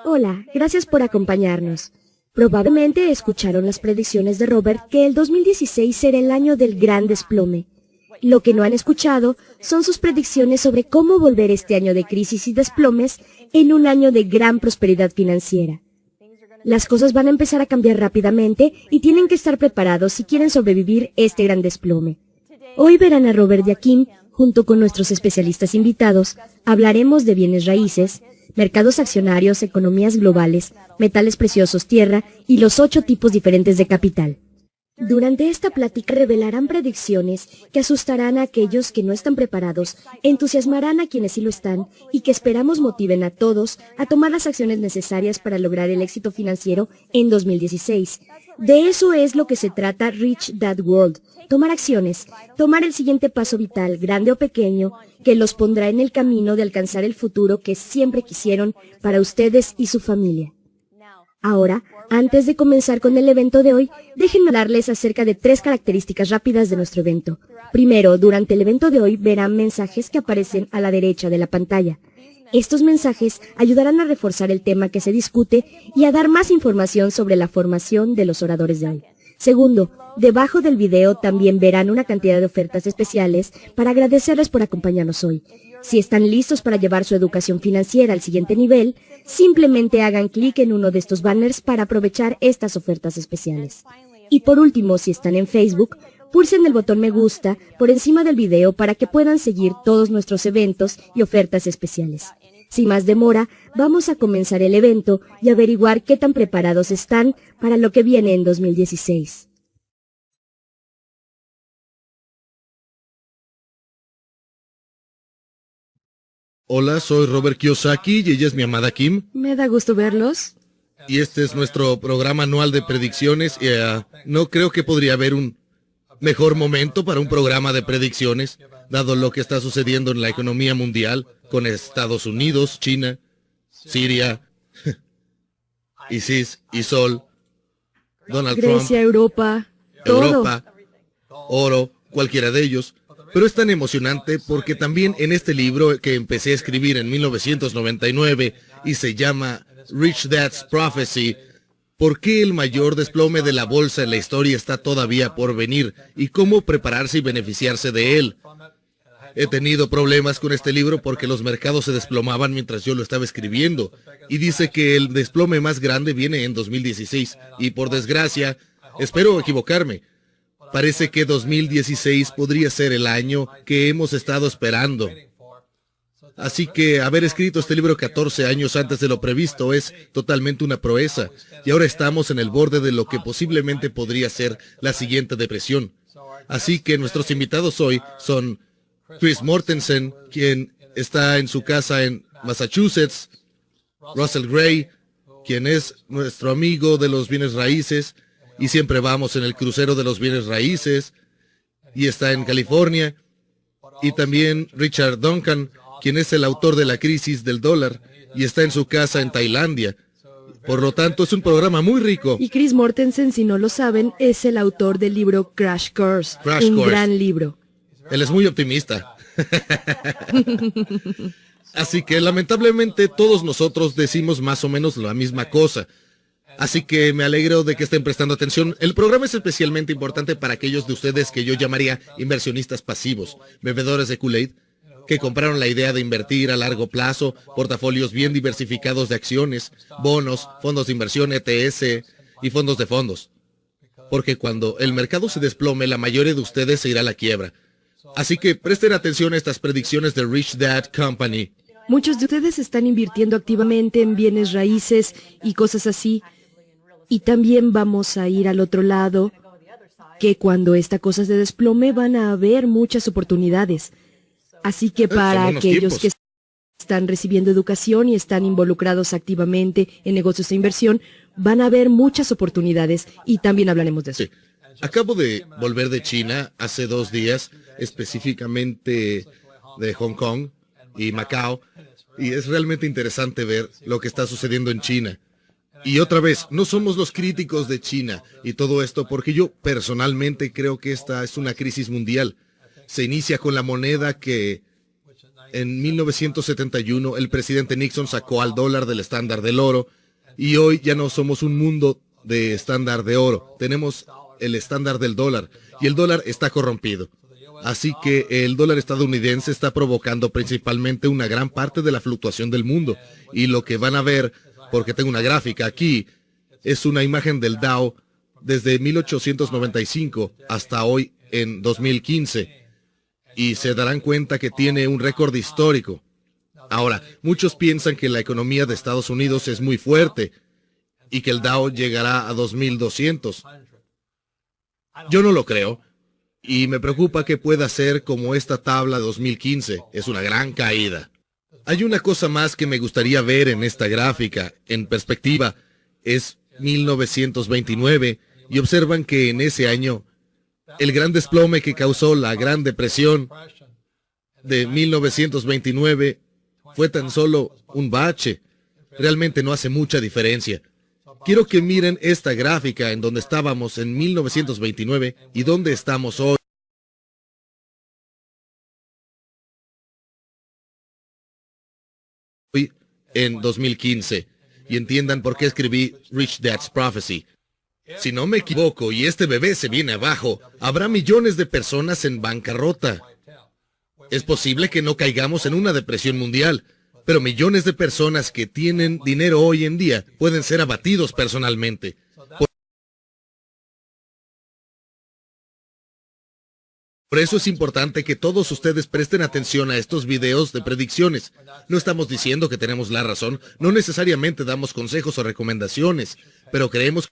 Hola, gracias por acompañarnos. Probablemente escucharon las predicciones de Robert que el 2016 será el año del gran desplome. Lo que no han escuchado son sus predicciones sobre cómo volver este año de crisis y desplomes en un año de gran prosperidad financiera. Las cosas van a empezar a cambiar rápidamente y tienen que estar preparados si quieren sobrevivir este gran desplome. Hoy verán a Robert y a Kim, junto con nuestros especialistas invitados, hablaremos de bienes raíces, mercados accionarios, economías globales, metales preciosos, tierra y los 8 tipos diferentes de capital. Durante esta plática revelarán predicciones que asustarán a aquellos que no están preparados, entusiasmarán a quienes sí lo están y que esperamos motiven a todos a tomar las acciones necesarias para lograr el éxito financiero en 2016. De eso es lo que se trata Rich Dad World. Tomar acciones, tomar el siguiente paso vital, grande o pequeño, que los pondrá en el camino de alcanzar el futuro que siempre quisieron para ustedes y su familia. Ahora, antes de comenzar con el evento de hoy, déjenme hablarles acerca de 3 características rápidas de nuestro evento. Primero, durante el evento de hoy verán mensajes que aparecen a la derecha de la pantalla. Estos mensajes ayudarán a reforzar el tema que se discute y a dar más información sobre la formación de los oradores de hoy. Segundo, debajo del video también verán una cantidad de ofertas especiales para agradecerles por acompañarnos hoy. Si están listos para llevar su educación financiera al siguiente nivel, simplemente hagan clic en uno de estos banners para aprovechar estas ofertas especiales. Y por último, si están en Facebook, pulsen el botón me gusta por encima del video para que puedan seguir todos nuestros eventos y ofertas especiales. Sin más demora, vamos a comenzar el evento y averiguar qué tan preparados están para lo que viene en 2016. Hola, soy Robert Kiyosaki y ella es mi amada Kim. Me da gusto verlos. Y este es nuestro programa anual de predicciones. Y no creo que podría haber un mejor momento para un programa de predicciones, dado lo que está sucediendo en la economía mundial con Estados Unidos, China, Siria, ISIS, ISOL, Donald Grecia, Trump, Europa, todo. Europa, oro, cualquiera de ellos. Pero es tan emocionante porque también en este libro que empecé a escribir en 1999 y se llama Rich Dad's Prophecy, ¿por qué el mayor desplome de la bolsa en la historia está todavía por venir y cómo prepararse y beneficiarse de él? He tenido problemas con este libro porque los mercados se desplomaban mientras yo lo estaba escribiendo y dice que el desplome más grande viene en 2016 y por desgracia, espero equivocarme, parece que 2016 podría ser el año que hemos estado esperando. Así que haber escrito este libro 14 años antes de lo previsto es totalmente una proeza. Y ahora estamos en el borde de lo que posiblemente podría ser la siguiente depresión. Así que nuestros invitados hoy son Chris Mortensen, quien está en su casa en Massachusetts, Russell Gray, quien es nuestro amigo de los bienes raíces, y siempre vamos en el crucero de los bienes raíces, y está en California, y también Richard Duncan, quien es el autor de La crisis del dólar, y está en su casa en Tailandia. Por lo tanto, es un programa muy rico. Y Chris Mortensen, si no lo saben, es el autor del libro Crash Course, un gran libro. Él es muy optimista. Así que lamentablemente todos nosotros decimos más o menos la misma cosa. Así que me alegro de que estén prestando atención. El programa es especialmente importante para aquellos de ustedes que yo llamaría inversionistas pasivos, bebedores de Kool-Aid, que compraron la idea de invertir a largo plazo, portafolios bien diversificados de acciones, bonos, fondos de inversión, ETS y fondos de fondos. Porque cuando el mercado se desplome, la mayoría de ustedes se irá a la quiebra. Así que presten atención a estas predicciones de Rich Dad Company. Muchos de ustedes están invirtiendo activamente en bienes raíces y cosas así. Y también vamos a ir al otro lado, que cuando esta cosa se desplome van a haber muchas oportunidades. Así que para aquellos que están recibiendo educación y están involucrados activamente en negocios de inversión, van a haber muchas oportunidades y también hablaremos de eso. Sí. Acabo de volver de China hace 2 días, específicamente de Hong Kong y Macao, y es realmente interesante ver lo que está sucediendo en China. Y otra vez, no somos los críticos de China y todo esto porque yo personalmente creo que esta es una crisis mundial. Se inicia con la moneda que En 1971 el presidente Nixon sacó al dólar del estándar del oro y hoy ya no somos un mundo de estándar de oro. Tenemos el estándar del dólar y el dólar está corrompido. Así que el dólar estadounidense está provocando principalmente una gran parte de la fluctuación del mundo. Y lo que van a ver, porque tengo una gráfica aquí, es una imagen del Dow desde 1895 hasta hoy en 2015. Y se darán cuenta que tiene un récord histórico. Ahora, muchos piensan que la economía de Estados Unidos es muy fuerte y que el Dow llegará a 2200. Yo no lo creo. Y me preocupa que pueda ser como esta tabla de 2015. Es una gran caída. Hay una cosa más que me gustaría ver en esta gráfica, en perspectiva. Es 1929 y observan que en ese año el gran desplome que causó la Gran Depresión de 1929 fue tan solo un bache. Realmente no hace mucha diferencia. Quiero que miren esta gráfica en donde estábamos en 1929 y donde estamos hoy. En 2015. Y entiendan por qué escribí Rich Dad's Prophecy. Si no me equivoco y este bebé se viene abajo, habrá millones de personas en bancarrota. Es posible que no caigamos en una depresión mundial, pero millones de personas que tienen dinero hoy en día pueden ser abatidos personalmente. Por eso es importante que todos ustedes presten atención a estos videos de predicciones. No estamos diciendo que tenemos la razón, no necesariamente damos consejos o recomendaciones, pero creemos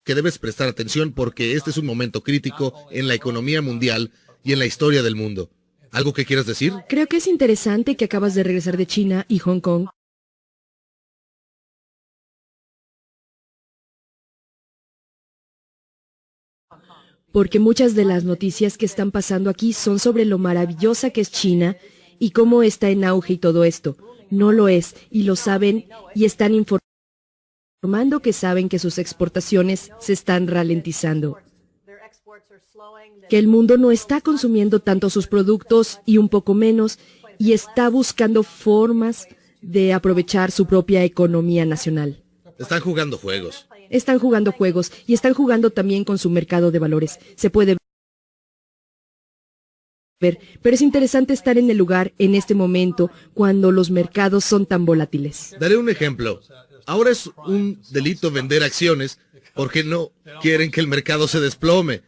que debes prestar atención porque este es un momento crítico en la economía mundial y en la historia del mundo. ¿Algo que quieras decir? Creo que es interesante que acabas de regresar de China y Hong Kong. Porque muchas de las noticias que están pasando aquí son sobre lo maravillosa que es China y cómo está en auge y todo esto. No lo es, y lo saben, y están informando que saben que sus exportaciones se están ralentizando. Que el mundo no está consumiendo tanto sus productos y un poco menos, y está buscando formas de aprovechar su propia economía nacional. Están jugando juegos. Están jugando juegos y están jugando también con su mercado de valores. Se puede ver, pero es interesante estar en el lugar en este momento cuando los mercados son tan volátiles. Daré un ejemplo. Ahora es un delito vender acciones porque no quieren que el mercado se desplome.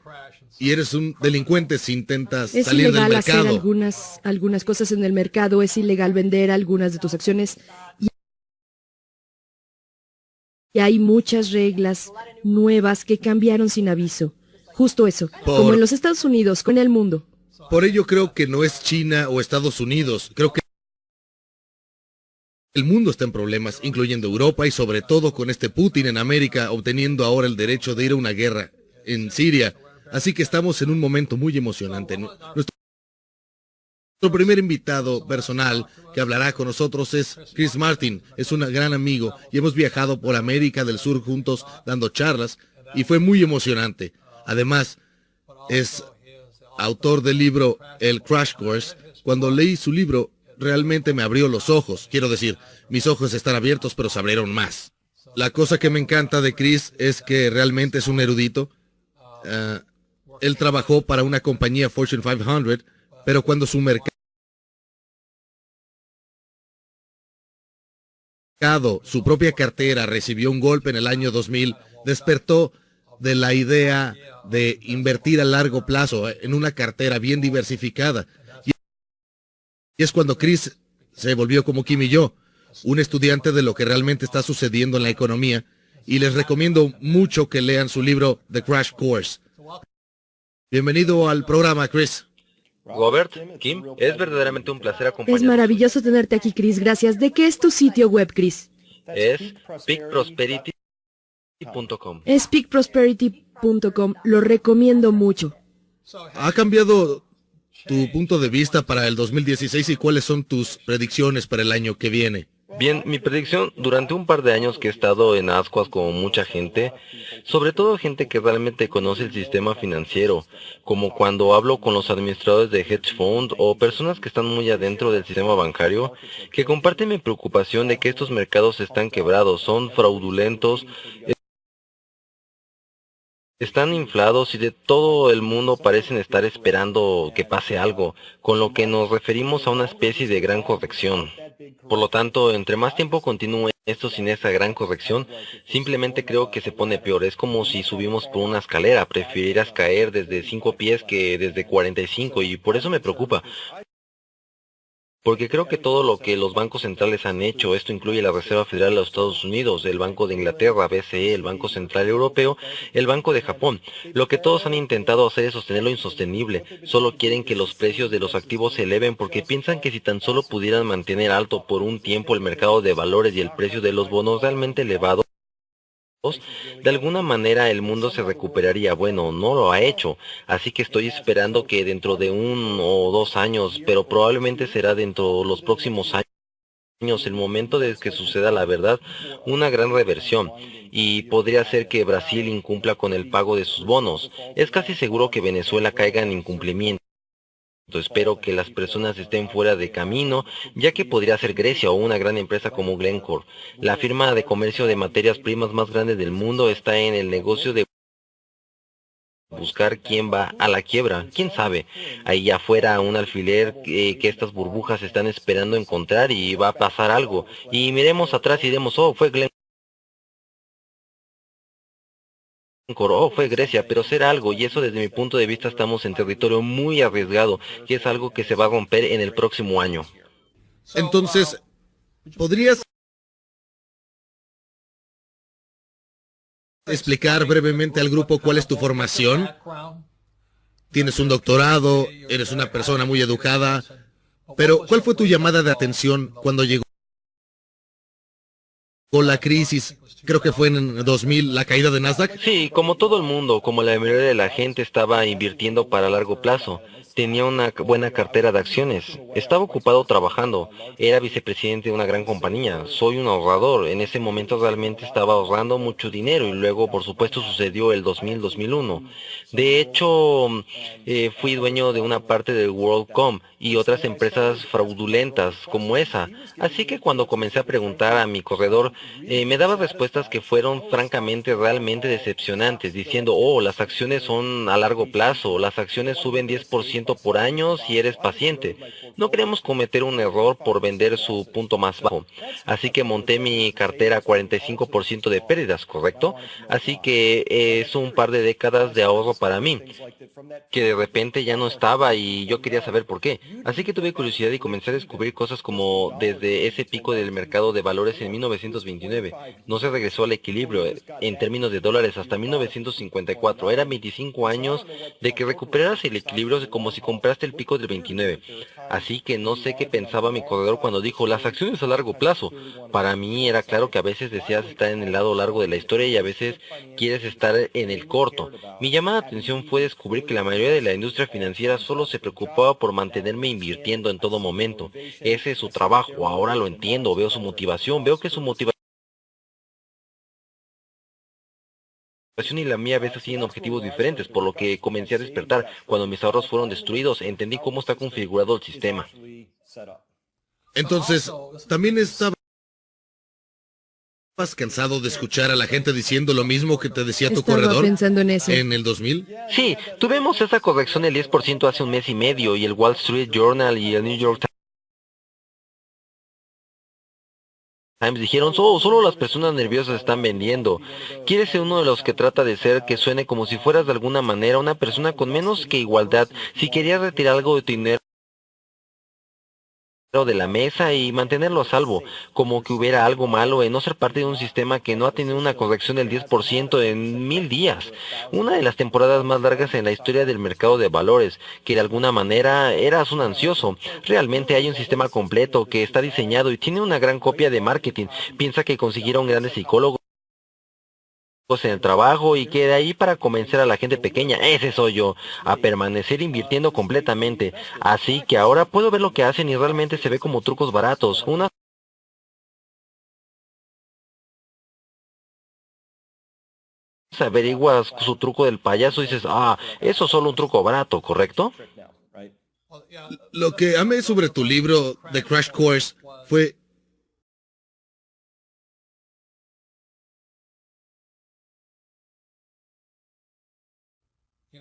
Y eres un delincuente si intentas salir del mercado. Es ilegal hacer algunas cosas en el mercado, es ilegal vender algunas de tus acciones. Y hay muchas reglas nuevas que cambiaron sin aviso. Justo eso, como en los Estados Unidos, con el mundo. Por ello creo que no es China o Estados Unidos. Creo que el mundo está en problemas, incluyendo Europa y sobre todo con este Putin en América obteniendo ahora el derecho de ir a una guerra en Siria. Así que estamos en un momento muy emocionante. Nuestro primer invitado personal que hablará con nosotros es Chris Martin. Es un gran amigo y hemos viajado por América del Sur juntos dando charlas y fue muy emocionante. Además, es autor del libro El Crash Course. Cuando leí su libro, realmente me abrió los ojos. Quiero decir, mis ojos están abiertos, pero se abrieron más. La cosa que me encanta de Chris es que realmente es un erudito. Él trabajó para una compañía Fortune 500, pero cuando su mercado, su propia cartera recibió un golpe en el año 2000, despertó de la idea de invertir a largo plazo en una cartera bien diversificada. Y es cuando Chris se volvió como Kim y yo, un estudiante de lo que realmente está sucediendo en la economía, y les recomiendo mucho que lean su libro The Crash Course. Bienvenido al programa, Chris. Robert, Kim, es verdaderamente un placer acompañarnos. Es maravilloso tenerte aquí, Chris. Gracias. ¿De qué es tu sitio web, Chris? Es peakprosperity.com. Es peakprosperity.com. Lo recomiendo mucho. ¿Ha cambiado tu punto de vista para el 2016 y cuáles son tus predicciones para el año que viene? Bien, mi predicción, durante un par de años que he estado en ascuas con mucha gente, sobre todo gente que realmente conoce el sistema financiero, como cuando hablo con los administradores de hedge fund o personas que están muy adentro del sistema bancario, que comparten mi preocupación de que estos mercados están quebrados, son fraudulentos, están inflados y de todo el mundo parecen estar esperando que pase algo, con lo que nos referimos a una especie de gran corrección. Por lo tanto, entre más tiempo continúe esto sin esa gran corrección, simplemente creo que se pone peor. Es como si subimos por una escalera, preferirás caer desde 5 pies que desde 45 y por eso me preocupa. Porque creo que todo lo que los bancos centrales han hecho, esto incluye la Reserva Federal de los Estados Unidos, el Banco de Inglaterra, BCE, el Banco Central Europeo, el Banco de Japón, lo que todos han intentado hacer es sostener lo insostenible. Solo quieren que los precios de los activos se eleven porque piensan que si tan solo pudieran mantener alto por un tiempo el mercado de valores y el precio de los bonos realmente elevado, de alguna manera el mundo se recuperaría. Bueno, no lo ha hecho, así que estoy esperando que dentro de 1 o 2 años, pero probablemente será dentro de los próximos años, el momento de que suceda la verdad, una gran reversión. Y podría ser que Brasil incumpla con el pago de sus bonos. Es casi seguro que Venezuela caiga en incumplimiento. Espero que las personas estén fuera de camino, ya que podría ser Grecia o una gran empresa como Glencore. La firma de comercio de materias primas más grande del mundo está en el negocio de buscar quién va a la quiebra. ¿Quién sabe? Ahí afuera un alfiler que estas burbujas están esperando encontrar y va a pasar algo. Y miremos atrás y diremos, oh, fue Glencore, oh, fue Grecia, pero será algo, y eso desde mi punto de vista estamos en territorio muy arriesgado, y es algo que se va a romper en el próximo año. Entonces, ¿podrías explicar brevemente al grupo cuál es tu formación? Tienes un doctorado, eres una persona muy educada, pero ¿cuál fue tu llamada de atención cuando llegó la crisis? Creo que fue en 2000, la caída de Nasdaq. Sí, como todo el mundo, como la mayoría de la gente estaba invirtiendo para largo plazo, tenía una buena cartera de acciones, estaba ocupado trabajando, era vicepresidente de una gran compañía, soy un ahorrador, en ese momento realmente estaba ahorrando mucho dinero y luego por supuesto sucedió el 2000-2001. De hecho, fui dueño de una parte del WorldCom y otras empresas fraudulentas como esa, así que cuando comencé a preguntar a mi corredor, me daba respuestas que fueron francamente realmente decepcionantes, diciendo, oh, las acciones son a largo plazo, las acciones suben 10% por año si eres paciente. No queremos cometer un error por vender su punto más bajo. Así que monté mi cartera a 45% de pérdidas, ¿correcto? Así que es un par de décadas de ahorro para mí, que de repente ya no estaba y yo quería saber por qué. Así que tuve curiosidad y comencé a descubrir cosas como desde ese pico del mercado de valores en 1929, no se regresó al equilibrio en términos de dólares hasta 1954. Eran 25 años de que recuperaras el equilibrio como si compraste el pico del 29. Así que no sé qué pensaba mi corredor cuando dijo las acciones a largo plazo. Para mí era claro que a veces deseas estar en el lado largo de la historia y a veces quieres estar en el corto. Mi llamada de atención fue descubrir que la mayoría de la industria financiera solo se preocupaba por mantenerme invirtiendo en todo momento. Ese es su trabajo, ahora lo entiendo, veo su motivación, veo que su motivación y la mía a veces tienen objetivos diferentes, por lo que comencé a despertar. Cuando mis ahorros fueron destruidos, entendí cómo está configurado el sistema. Entonces, ¿también estabas cansado de escuchar a la gente diciendo lo mismo que te decía tu Estaba corredor pensando en eso. en el 2000? Sí, tuvimos esa corrección del 10% hace un mes y medio, y el Wall Street Journal y el New York Times dijeron, solo las personas nerviosas están vendiendo. ¿Quieres ser uno de los que trata de ser que suene como si fueras de alguna manera una persona con menos que igualdad? Si querías retirar algo de tu dinero de la mesa y mantenerlo a salvo, como que hubiera algo malo en no ser parte de un sistema que no ha tenido una corrección del 10% en 1000 días, una de las temporadas más largas en la historia del mercado de valores, que de alguna manera eras un ansioso. Realmente hay un sistema completo que está diseñado y tiene una gran copia de marketing. Piensa que consiguieron grandes psicólogos en el trabajo y que de ahí para convencer a la gente pequeña, ese soy yo, a permanecer invirtiendo completamente. Así que ahora puedo ver lo que hacen y realmente se ve como trucos baratos. Una averiguas su truco del payaso y dices, ah, eso es solo un truco barato, ¿correcto? Lo que amé sobre tu libro, The Crash Course, fue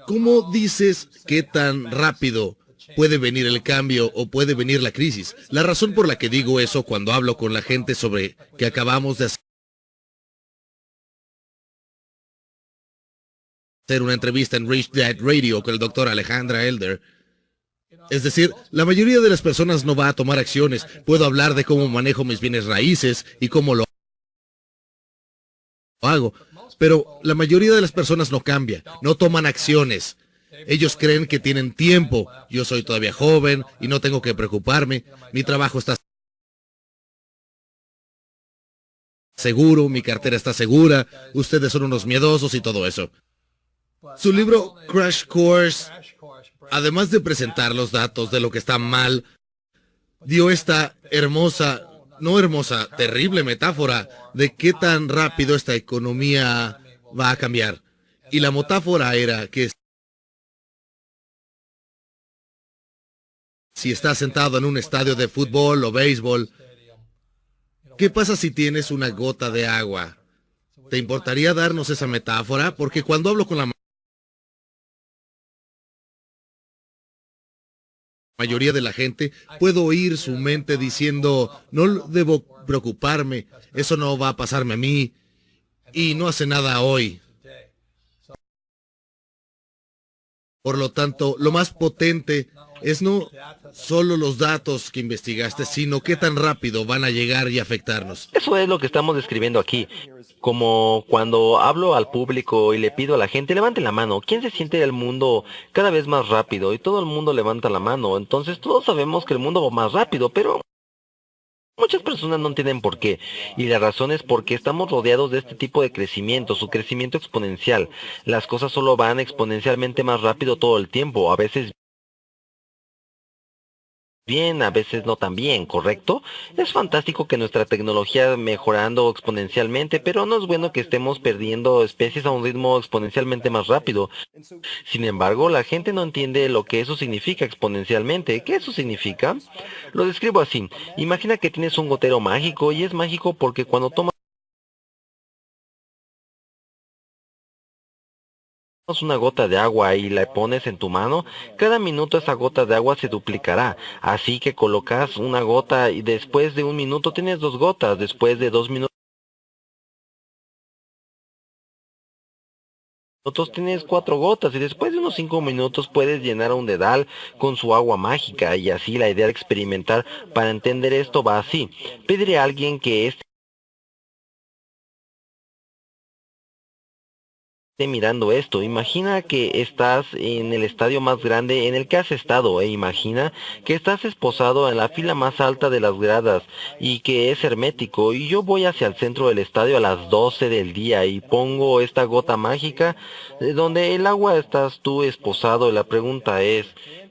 cómo dices qué tan rápido puede venir el cambio o puede venir la crisis. La razón por la que digo eso cuando hablo con la gente sobre que acabamos de hacer una entrevista en Rich Dad Radio con el doctor Alejandra Elder. Es decir, la mayoría de las personas no va a tomar acciones. Puedo hablar de cómo manejo mis bienes raíces y cómo lo hago, pero la mayoría de las personas no cambia, no toman acciones. Ellos creen que tienen tiempo. Yo soy todavía joven y no tengo que preocuparme. Mi trabajo está seguro, mi cartera está segura, ustedes son unos miedosos y todo eso. Su libro Crash Course, además de presentar los datos de lo que está mal, dio esta hermosa, no hermosa, terrible metáfora de qué tan rápido esta economía va a cambiar. Y la metáfora era que si estás sentado en un estadio de fútbol o béisbol, ¿qué pasa si tienes una gota de agua? ¿Te importaría darnos esa metáfora? Porque cuando hablo con la mayoría de la gente, puedo oír su mente diciendo, no debo preocuparme, eso no va a pasarme a mí, y no hace nada hoy. Por lo tanto, lo más potente es no solo los datos que investigaste, sino qué tan rápido van a llegar y afectarnos. Eso es lo que estamos describiendo aquí. Como cuando hablo al público y le pido a la gente, levanten la mano. ¿Quién se siente el mundo cada vez más rápido? Y todo el mundo levanta la mano. Entonces todos sabemos que el mundo va más rápido, pero muchas personas no entienden por qué. Y la razón es porque estamos rodeados de este tipo de crecimiento, su crecimiento exponencial. Las cosas solo van exponencialmente más rápido todo el tiempo. A veces bien, a veces no tan bien, ¿correcto? Es fantástico que nuestra tecnología mejorando exponencialmente, pero no es bueno que estemos perdiendo especies a un ritmo exponencialmente más rápido. Sin embargo, la gente no entiende lo que eso significa exponencialmente. ¿Qué eso significa? Lo describo así. Imagina que tienes un gotero mágico y es mágico porque cuando tomas una gota de agua y la pones en tu mano, cada minuto esa gota de agua se duplicará. Así que colocas una gota y después de un minuto tienes dos gotas, después de 2 minutos tienes 4 gotas y después de unos 5 minutos puedes llenar un dedal con su agua mágica y así la idea de experimentar para entender esto va así. Pediré a alguien que esté mirando esto. Imagina que estás en el estadio más grande en el que has estado e imagina que estás esposado en la fila más alta de las gradas y que es hermético y yo voy hacia el centro del estadio a las 12 del día y pongo esta gota mágica donde el agua estás tú esposado y la pregunta es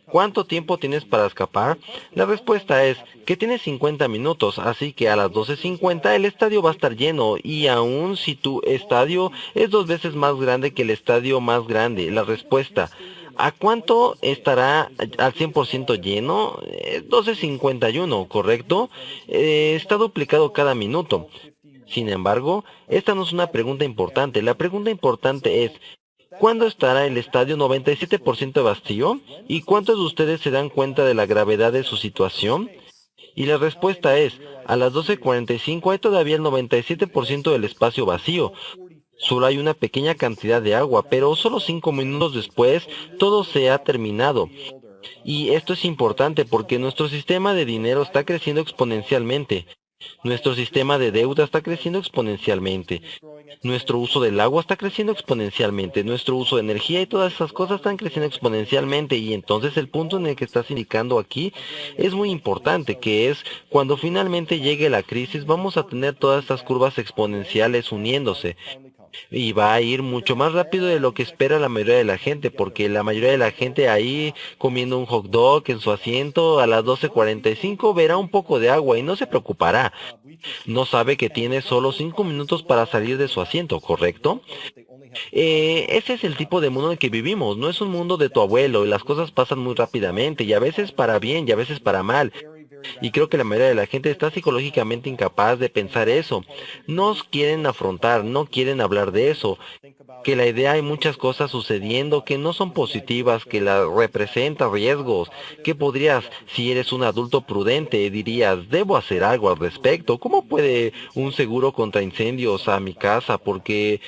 ¿cuánto tiempo tienes para escapar? La respuesta es que tienes 50 minutos, así que a las 12:50 el estadio va a estar lleno y aun si tu estadio es 2 veces más grande que el estadio más grande, la respuesta ¿a cuánto estará al 100% lleno? 12:51, ¿correcto? Está duplicado cada minuto. Sin embargo, esta no es una pregunta importante. La pregunta importante es ¿cuándo estará el estadio 97% vacío? ¿Y cuántos de ustedes se dan cuenta de la gravedad de su situación? Y la respuesta es, a las 12:45 hay todavía el 97% del espacio vacío. Solo hay una pequeña cantidad de agua, pero solo 5 minutos después todo se ha terminado. Y esto es importante porque nuestro sistema de dinero está creciendo exponencialmente. Nuestro sistema de deuda está creciendo exponencialmente. Nuestro uso del agua está creciendo exponencialmente. Nuestro uso de energía y todas esas cosas están creciendo exponencialmente. Y entonces el punto en el que estás indicando aquí es muy importante, que es cuando finalmente llegue la crisis vamos a tener todas estas curvas exponenciales uniéndose. Y va a ir mucho más rápido de lo que espera la mayoría de la gente, porque la mayoría de la gente ahí comiendo un hot dog en su asiento a las 12:45 verá un poco de agua y no se preocupará. No sabe que tiene solo 5 minutos para salir de su asiento, ¿correcto? Ese es el tipo de mundo en el que vivimos. No es un mundo de tu abuelo y las cosas pasan muy rápidamente y a veces para bien y a veces para mal. Y creo que la mayoría de la gente está psicológicamente incapaz de pensar eso. No quieren afrontar, no quieren hablar de eso. Que la idea hay muchas cosas sucediendo que no son positivas, que la representa riesgos, que podrías, si eres un adulto prudente, dirías, debo hacer algo al respecto. ¿Cómo puede un seguro contra incendios a mi casa? Porque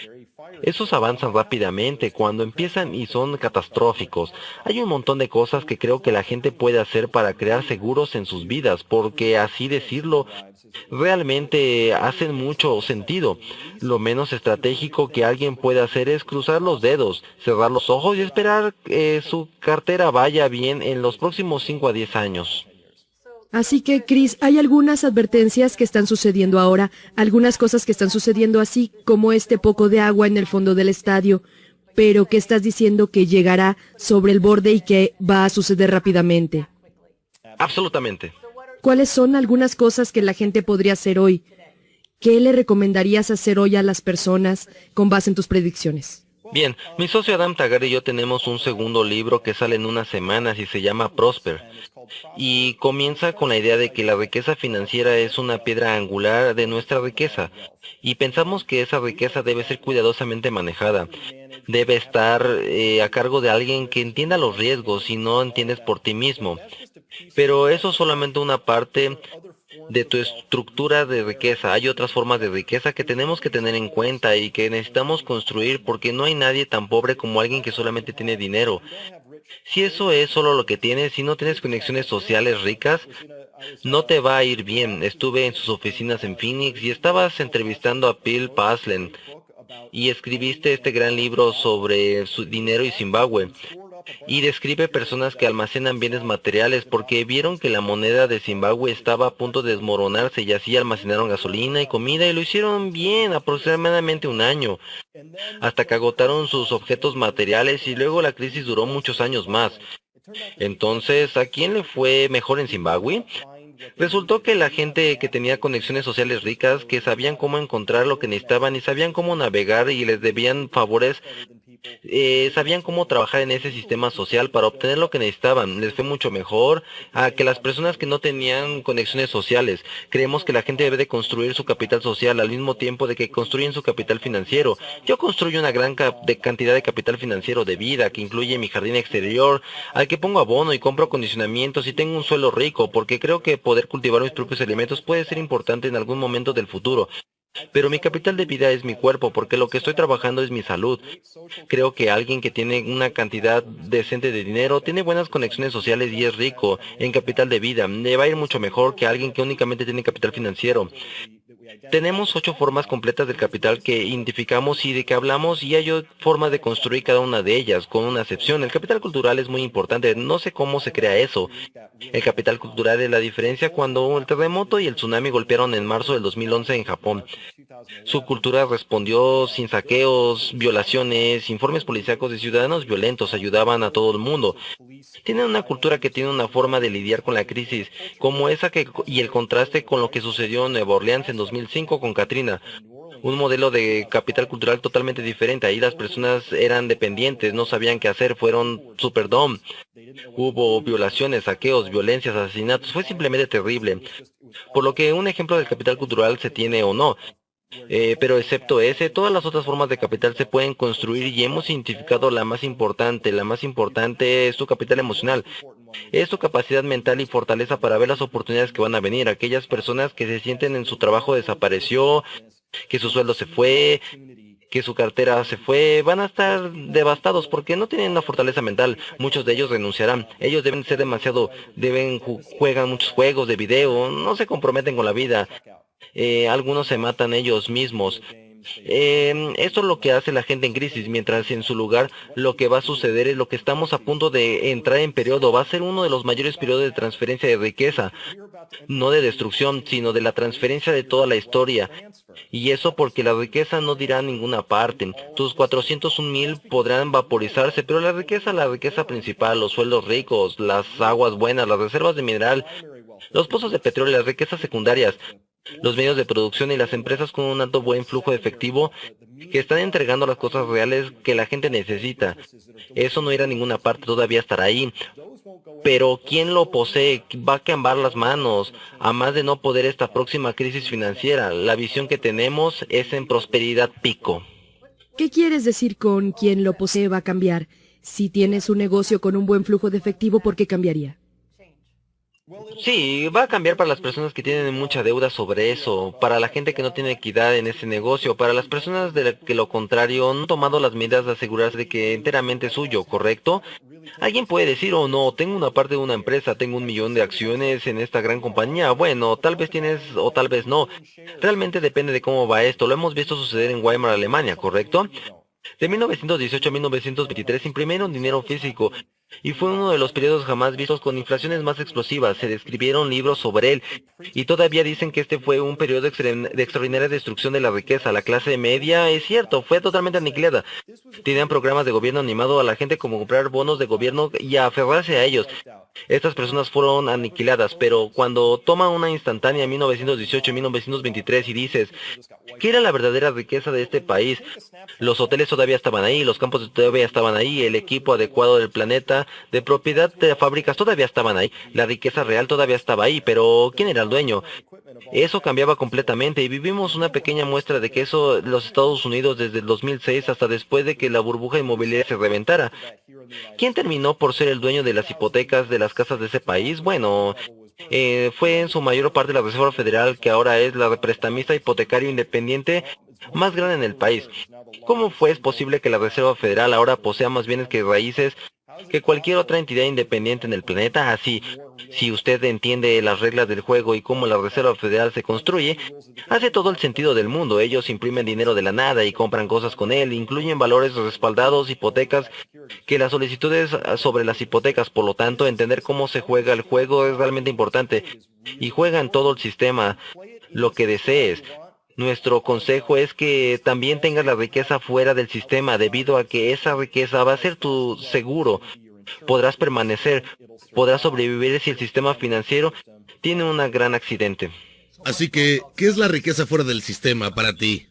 esos avanzan rápidamente cuando empiezan y son catastróficos. Hay un montón de cosas que creo que la gente puede hacer para crear seguros en sus vidas, porque así decirlo, realmente hacen mucho sentido. Lo menos estratégico que alguien puede hacer es cruzar los dedos, cerrar los ojos y esperar que su cartera vaya bien en los próximos 5 a 10 años. Así que, Chris, hay algunas advertencias que están sucediendo ahora, algunas cosas que están sucediendo así como este poco de agua en el fondo del estadio, pero que estás diciendo que llegará sobre el borde y que va a suceder rápidamente. Absolutamente. ¿Cuáles son algunas cosas que la gente podría hacer hoy? ¿Qué le recomendarías hacer hoy a las personas con base en tus predicciones? Bien, mi socio Adam Tagar y yo tenemos un segundo libro que sale en unas semanas y se llama Prosper. Y comienza con la idea de que la riqueza financiera es una piedra angular de nuestra riqueza. Y pensamos que esa riqueza debe ser cuidadosamente manejada. Debe estar a cargo de alguien que entienda los riesgos y no entiendes por ti mismo. Pero eso es solamente una parte de tu estructura de riqueza. Hay otras formas de riqueza que tenemos que tener en cuenta y que necesitamos construir porque no hay nadie tan pobre como alguien que solamente tiene dinero. Si eso es solo lo que tienes, si no tienes conexiones sociales ricas, no te va a ir bien. Estuve en sus oficinas en Phoenix y estabas entrevistando a Bill Paslen y escribiste este gran libro sobre su dinero y Zimbabue. Y describe personas que almacenan bienes materiales porque vieron que la moneda de Zimbabue estaba a punto de desmoronarse y así almacenaron gasolina y comida y lo hicieron bien, aproximadamente un año, hasta que agotaron sus objetos materiales y luego la crisis duró muchos años más. Entonces, ¿a quién le fue mejor en Zimbabue? Resultó que la gente que tenía conexiones sociales ricas, que sabían cómo encontrar lo que necesitaban y sabían cómo navegar y les debían favores, sabían cómo trabajar en ese sistema social para obtener lo que necesitaban. Les fue mucho mejor a que las personas que no tenían conexiones sociales. Creemos que la gente debe de construir su capital social al mismo tiempo de que construyen su capital financiero. Yo construyo una gran cantidad de capital financiero de vida que incluye mi jardín exterior, al que pongo abono y compro acondicionamientos y tengo un suelo rico, porque creo que poder cultivar mis propios alimentos puede ser importante en algún momento del futuro. Pero mi capital de vida es mi cuerpo, porque lo que estoy trabajando es mi salud. Creo que alguien que tiene una cantidad decente de dinero, tiene buenas conexiones sociales y es rico en capital de vida. Le va a ir mucho mejor que alguien que únicamente tiene capital financiero. Tenemos 8 formas completas del capital que identificamos y de que hablamos y hay formas de construir cada una de ellas, con una excepción. El capital cultural es muy importante, no sé cómo se crea eso. El capital cultural es la diferencia cuando el terremoto y el tsunami golpearon en marzo del 2011 en Japón. Su cultura respondió sin saqueos, violaciones, informes policíacos de ciudadanos violentos, ayudaban a todo el mundo. Tienen una cultura que tiene una forma de lidiar con la crisis, como esa y el contraste con lo que sucedió en Nueva Orleans en 2005 con Katrina. Un modelo de capital cultural totalmente diferente. Ahí las personas eran dependientes, no sabían qué hacer, fueron Superdome. Hubo violaciones, saqueos, violencias, asesinatos. Fue simplemente terrible. Por lo que un ejemplo del capital cultural se tiene o no. Pero excepto ese, todas las otras formas de capital se pueden construir y hemos identificado la más importante. La más importante es tu capital emocional. Es tu capacidad mental y fortaleza para ver las oportunidades que van a venir. Aquellas personas que se sienten en su trabajo desapareció, que su sueldo se fue, que su cartera se fue, van a estar devastados porque no tienen una fortaleza mental. Muchos de ellos renunciarán. Ellos deben ser demasiado, juegan muchos juegos de video, no se comprometen con la vida. Algunos se matan ellos mismos. Esto es lo que hace la gente en crisis, mientras en su lugar lo que va a suceder es lo que estamos a punto de entrar en periodo. Va a ser uno de los mayores periodos de transferencia de riqueza, no de destrucción, sino de la transferencia de toda la historia. Y eso porque la riqueza no dirá a ninguna parte. Tus 401,000 podrán vaporizarse, pero la riqueza principal, los sueldos ricos, las aguas buenas, las reservas de mineral, los pozos de petróleo, las riquezas secundarias, Los medios de producción y las empresas con un alto buen flujo de efectivo que están entregando las cosas reales que la gente necesita. Eso no irá a ninguna parte, todavía estará ahí. Pero ¿quién lo posee? Va a cambiar las manos, a más de no poder esta próxima crisis financiera. La visión que tenemos es en prosperidad pico. ¿Qué quieres decir con quien lo posee va a cambiar? Si tienes un negocio con un buen flujo de efectivo, ¿por qué cambiaría? Sí, va a cambiar para las personas que tienen mucha deuda sobre eso, para la gente que no tiene equidad en ese negocio, para las personas que lo contrario no han tomado las medidas de asegurarse de que enteramente es suyo, ¿correcto? Alguien puede decir, oh no, tengo una parte de una empresa, tengo 1 millón de acciones en esta gran compañía. Bueno, tal vez tienes o tal vez no. Realmente depende de cómo va esto. Lo hemos visto suceder en Weimar, Alemania, ¿correcto? De 1918 a 1923 imprimieron dinero físico y fue uno de los periodos jamás vistos con inflaciones más explosivas. Se describieron libros sobre él y todavía dicen que este fue un periodo de extraordinaria destrucción de la riqueza. La clase media, es cierto, fue totalmente aniquilada. Tenían programas de gobierno animado a la gente como comprar bonos de gobierno y a aferrarse a ellos. Estas personas fueron aniquiladas, pero cuando toma una instantánea en 1918 y 1923 y dices, ¿qué era la verdadera riqueza de este país? Los hoteles todavía estaban ahí, los campos todavía estaban ahí, el equipo adecuado del planeta, de propiedad de fábricas todavía estaban ahí, la riqueza real todavía estaba ahí, pero ¿quién era el dueño? Eso cambiaba completamente y vivimos una pequeña muestra de que eso los Estados Unidos desde el 2006 hasta después de que la burbuja inmobiliaria se reventara. ¿Quién terminó por ser el dueño de las hipotecas de las casas de ese país? Bueno, fue en su mayor parte la Reserva Federal, que ahora es la prestamista hipotecario independiente más grande en el país. ¿Cómo fue posible que la Reserva Federal ahora posea más bienes que raíces que cualquier otra entidad independiente en el planeta? Así, si usted entiende las reglas del juego y cómo la Reserva Federal se construye, hace todo el sentido del mundo. Ellos imprimen dinero de la nada y compran cosas con él, incluyen valores respaldados, hipotecas, que las solicitudes sobre las hipotecas. Por lo tanto, entender cómo se juega el juego es realmente importante. Y juegan todo el sistema, lo que desees. Nuestro consejo es que también tengas la riqueza fuera del sistema, debido a que esa riqueza va a ser tu seguro. Podrás permanecer, podrás sobrevivir si el sistema financiero tiene un gran accidente. Así que, ¿qué es la riqueza fuera del sistema para ti?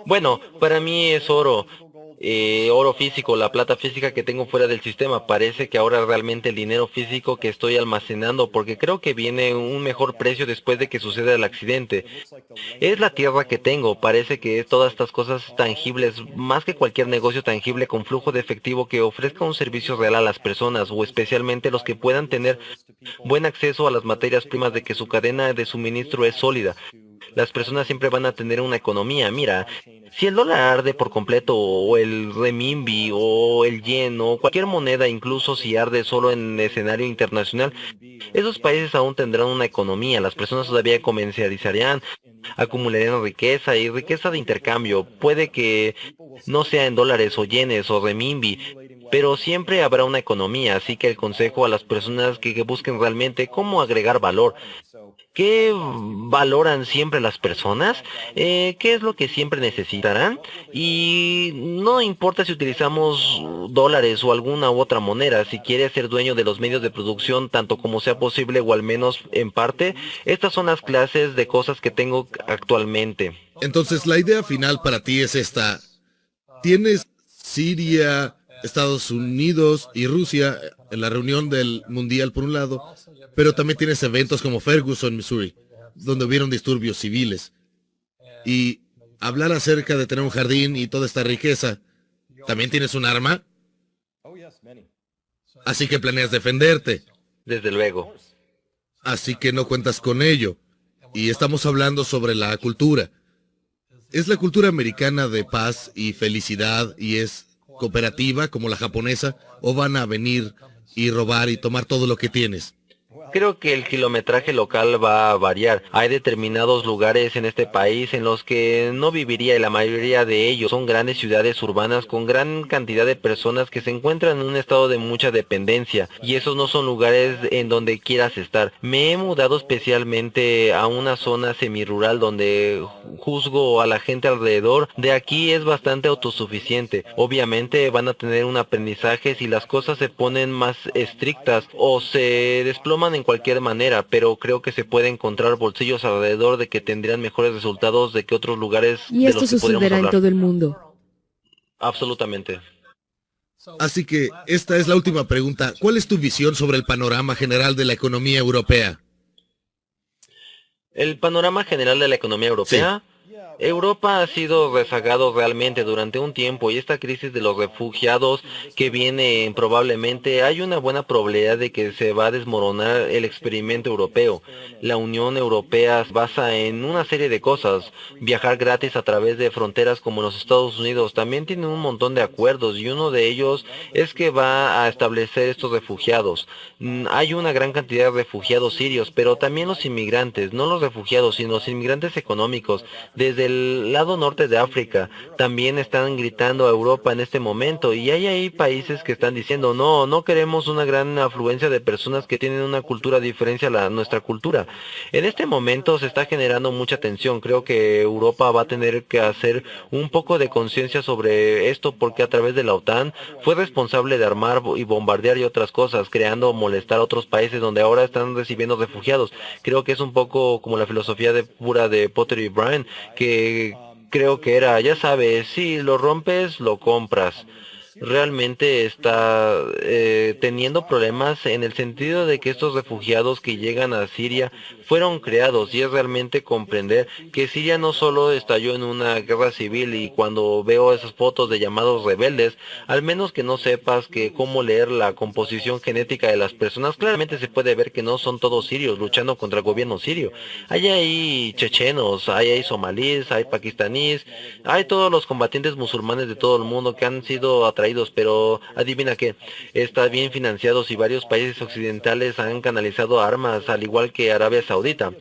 Bueno, para mí es oro. Oro físico, la plata física que tengo fuera del sistema. Parece que ahora realmente el dinero físico que estoy almacenando, porque creo que viene un mejor precio después de que suceda el accidente. Es la tierra que tengo. Parece que es todas estas cosas tangibles, más que cualquier negocio tangible con flujo de efectivo que ofrezca un servicio real a las personas, o especialmente los que puedan tener buen acceso a las materias primas, de que su cadena de suministro es sólida. Las personas siempre van a tener una economía. Mira, si el dólar arde por completo, o el renminbi, o el yen, o cualquier moneda, incluso si arde solo en escenario internacional, esos países aún tendrán una economía. Las personas todavía comercializarían, acumularían riqueza y riqueza de intercambio. Puede que no sea en dólares o yenes o renminbi, pero siempre habrá una economía. Así que el consejo a las personas que busquen realmente cómo agregar valor. ¿Qué valoran siempre las personas? ¿Qué es lo que siempre necesitarán? Y no importa si utilizamos dólares o alguna u otra moneda, si quieres ser dueño de los medios de producción tanto como sea posible, o al menos en parte, estas son las clases de cosas que tengo actualmente. Entonces, la idea final para ti es esta. Tienes Siria, Estados Unidos y Rusia en la reunión del Mundial por un lado, pero también tienes eventos como Ferguson, Missouri, donde hubieron disturbios civiles. Y hablar acerca de tener un jardín y toda esta riqueza, ¿también tienes un arma? Así que planeas defenderte. Desde luego. Así que no cuentas con ello. Y estamos hablando sobre la cultura. ¿Es la cultura americana de paz y felicidad y es cooperativa como la japonesa, o van a venir y robar y tomar todo lo que tienes? Creo que el kilometraje local va a variar. Hay determinados lugares en este país en los que no viviría, y la mayoría de ellos son grandes ciudades urbanas con gran cantidad de personas que se encuentran en un estado de mucha dependencia, y esos no son lugares en donde quieras estar. Me he mudado especialmente a una zona semirural donde juzgo a la gente alrededor. De aquí es bastante autosuficiente. Obviamente van a tener un aprendizaje si las cosas se ponen más estrictas o se desploman en en cualquier manera, pero creo que se puede encontrar bolsillos alrededor de que tendrían mejores resultados de que otros lugares Y de esto los que podríamos sucederá en hablar. todo el mundo. Absolutamente. Así que esta es la última pregunta. ¿Cuál es tu visión sobre el panorama general de la economía europea? El panorama general de la economía europea. Europa ha sido rezagado realmente durante un tiempo y esta crisis de los refugiados que viene probablemente, hay una buena probabilidad de que se va a desmoronar el experimento europeo. La Unión Europea se basa en una serie de cosas, viajar gratis a través de fronteras como los Estados Unidos, también tiene un montón de acuerdos y uno de ellos es que va a establecer estos refugiados. Hay una gran cantidad de refugiados sirios, pero también los inmigrantes, no los refugiados, sino los inmigrantes económicos, desde el lado norte de África, también están gritando a Europa en este momento y hay ahí países que están diciendo no queremos una gran afluencia de personas que tienen una cultura diferente a nuestra cultura. En este momento se está generando mucha tensión, creo que Europa va a tener que hacer un poco de conciencia sobre esto porque a través de la OTAN fue responsable de armar y bombardear y otras cosas, creando molestar a otros países donde ahora están recibiendo refugiados. Creo que es un poco como la filosofía pura de Potter y Brian, que creo que era, ya sabes, si lo rompes, lo compras. Realmente está teniendo problemas en el sentido de que estos refugiados que llegan a Siria fueron creados y es realmente comprender que Siria no solo estalló en una guerra civil y cuando veo esas fotos de llamados rebeldes, al menos que no sepas que cómo leer la composición genética de las personas, claramente se puede ver que no son todos sirios luchando contra el gobierno sirio. Hay ahí chechenos, hay ahí somalíes, hay pakistaníes, hay todos los combatientes musulmanes de todo el mundo que han sido atraídos, pero adivina qué, está bien financiados y varios países occidentales han canalizado armas, al igual que Arabia Saudita.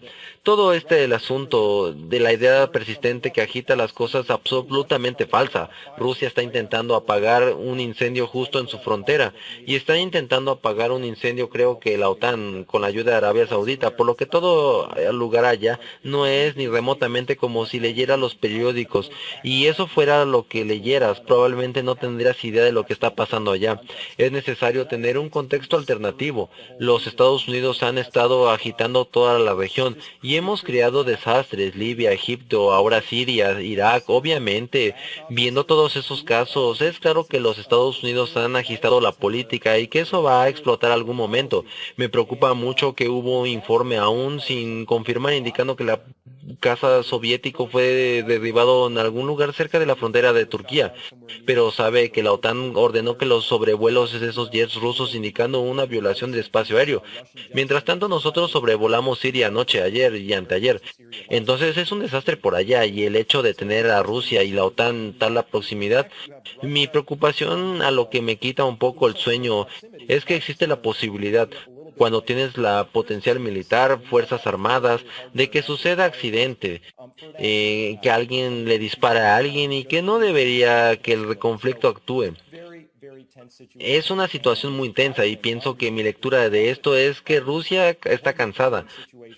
Todo el asunto de la idea persistente que agita las cosas absolutamente falsa. Rusia está intentando apagar un incendio justo en su frontera y está intentando apagar un incendio, creo que la OTAN con la ayuda de Arabia Saudita, por lo que todo lugar allá no es ni remotamente como si leyeras los periódicos y eso fuera lo que leyeras, probablemente no tendrías idea de lo que está pasando allá. Es necesario tener un contexto alternativo. Los Estados Unidos han estado agitando toda la región y hemos creado desastres, Libia, Egipto, ahora Siria, Irak, obviamente, viendo todos esos casos, es claro que los Estados Unidos han agitado la política y que eso va a explotar algún momento. Me preocupa mucho que hubo un informe aún sin confirmar indicando que la caza soviético fue derribado en algún lugar cerca de la frontera de Turquía, pero sabe que la OTAN ordenó que los sobrevuelos de esos jets rusos indicando una violación del espacio aéreo. Mientras tanto nosotros sobrevolamos Siria anoche, ayer y anteayer. Entonces es un desastre por allá y el hecho de tener a Rusia y la OTAN tal la proximidad, mi preocupación a lo que me quita un poco el sueño es que existe la posibilidad cuando tienes la potencial militar, fuerzas armadas, de que suceda accidente, que alguien le dispara a alguien y que no debería que el conflicto actúe. Es una situación muy tensa y pienso que mi lectura de esto es que Rusia está cansada.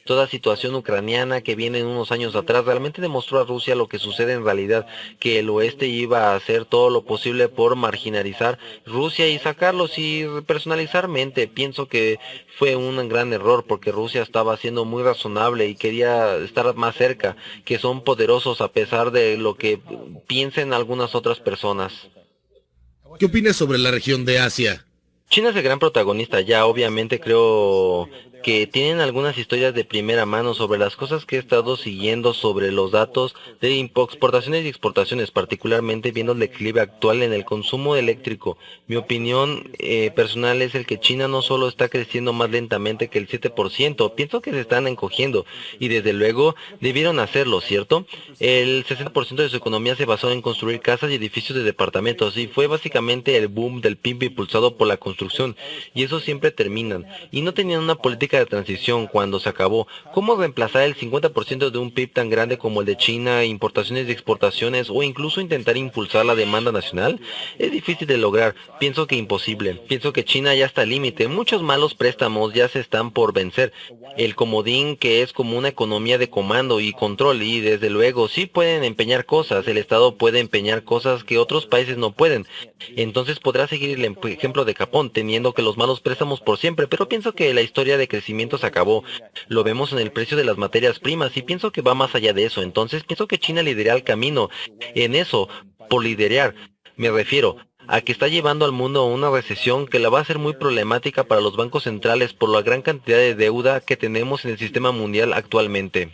Toda situación ucraniana que viene unos años atrás realmente demostró a Rusia lo que sucede en realidad, que el oeste iba a hacer todo lo posible por marginalizar Rusia y sacarlos y personalizarmente. Pienso que fue un gran error porque Rusia estaba siendo muy razonable y quería estar más cerca, que son poderosos a pesar de lo que piensen algunas otras personas. ¿Qué opinas sobre la región de Asia? China es el gran protagonista ya, obviamente creo que tienen algunas historias de primera mano sobre las cosas que he estado siguiendo sobre los datos de exportaciones y exportaciones, particularmente viendo el declive actual en el consumo eléctrico. Mi opinión personal es el que China no solo está creciendo más lentamente que el 7%, pienso que se están encogiendo y desde luego debieron hacerlo, ¿cierto? El 60% de su economía se basó en construir casas y edificios de departamentos y fue básicamente el boom del PIB impulsado por la construcción y eso siempre terminan y no tenían una política de transición cuando se acabó. ¿Cómo reemplazar el 50% de un PIB tan grande como el de China, importaciones y exportaciones o incluso intentar impulsar la demanda nacional? Es difícil de lograr, pienso que imposible. Pienso que China ya está al límite, muchos malos préstamos ya se están por vencer. El comodín que es como una economía de comando y control y desde luego sí pueden empeñar cosas, el Estado puede empeñar cosas que otros países no pueden. Entonces podrá seguir el ejemplo de Japón, manteniendo que los malos préstamos por siempre, pero pienso que la historia de crecimiento se acabó. Lo vemos en el precio de las materias primas y pienso que va más allá de eso. Entonces pienso que China lidera el camino. En eso, por liderar, me refiero a que está llevando al mundo a una recesión que la va a hacer muy problemática para los bancos centrales por la gran cantidad de deuda que tenemos en el sistema mundial actualmente.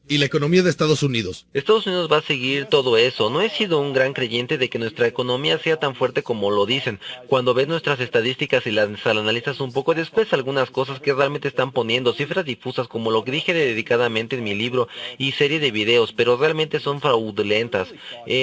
Y la economía de Estados Unidos. Estados Unidos va a seguir todo eso. No he sido un gran creyente de que nuestra economía sea tan fuerte como lo dicen. Cuando ves nuestras estadísticas y las analizas un poco, después algunas cosas que realmente están poniendo, cifras difusas como lo que dije dedicadamente en mi libro y serie de videos, pero realmente son fraudulentas.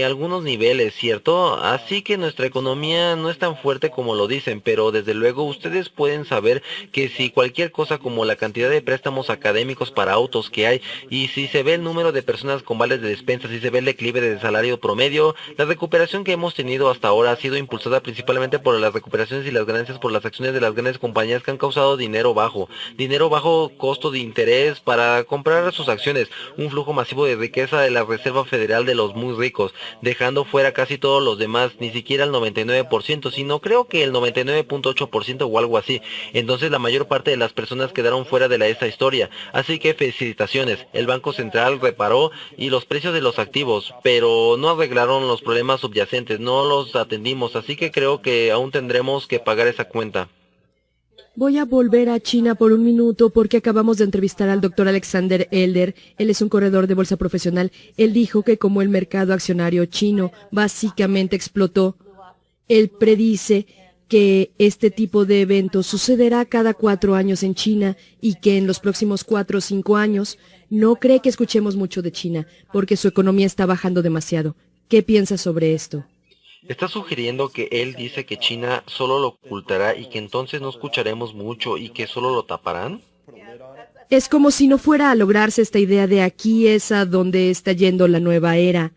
Algunos niveles, ¿cierto? Así que nuestra economía no es tan fuerte como lo dicen, pero desde luego ustedes pueden saber que si cualquier cosa como la cantidad de préstamos académicos para autos que hay, y si se ve el número de personas con vales de despensa, si se ve el declive del salario promedio, la recuperación que hemos tenido hasta ahora ha sido impulsada principalmente por las recuperaciones y las ganancias por las acciones de las grandes compañías que han causado dinero bajo costo de interés para comprar sus acciones, un flujo masivo de riqueza de la Reserva Federal de los muy ricos, dejando fuera casi todos los demás, ni siquiera el 99%, sino creo que el 99.8% o algo así. Entonces la mayor parte de las personas quedaron fuera de esta historia, así que felicitaciones. El Banco Central reparó y los precios de los activos, pero no arreglaron los problemas subyacentes, no los atendimos, así que creo que aún tendremos que pagar esa cuenta. Voy a volver a China por un minuto porque acabamos de entrevistar al doctor Alexander Elder. Él es un corredor de bolsa profesional. Él dijo que como el mercado accionario chino básicamente explotó, él predice que este tipo de eventos sucederá cada 4 años en China y que en los próximos 4 o 5 años no cree que escuchemos mucho de China porque su economía está bajando demasiado. ¿Qué piensas sobre esto? ¿Está sugiriendo que él dice que China solo lo ocultará y que entonces no escucharemos mucho y que solo lo taparán? Es como si no fuera a lograrse esta idea de aquí es a donde está yendo la nueva era.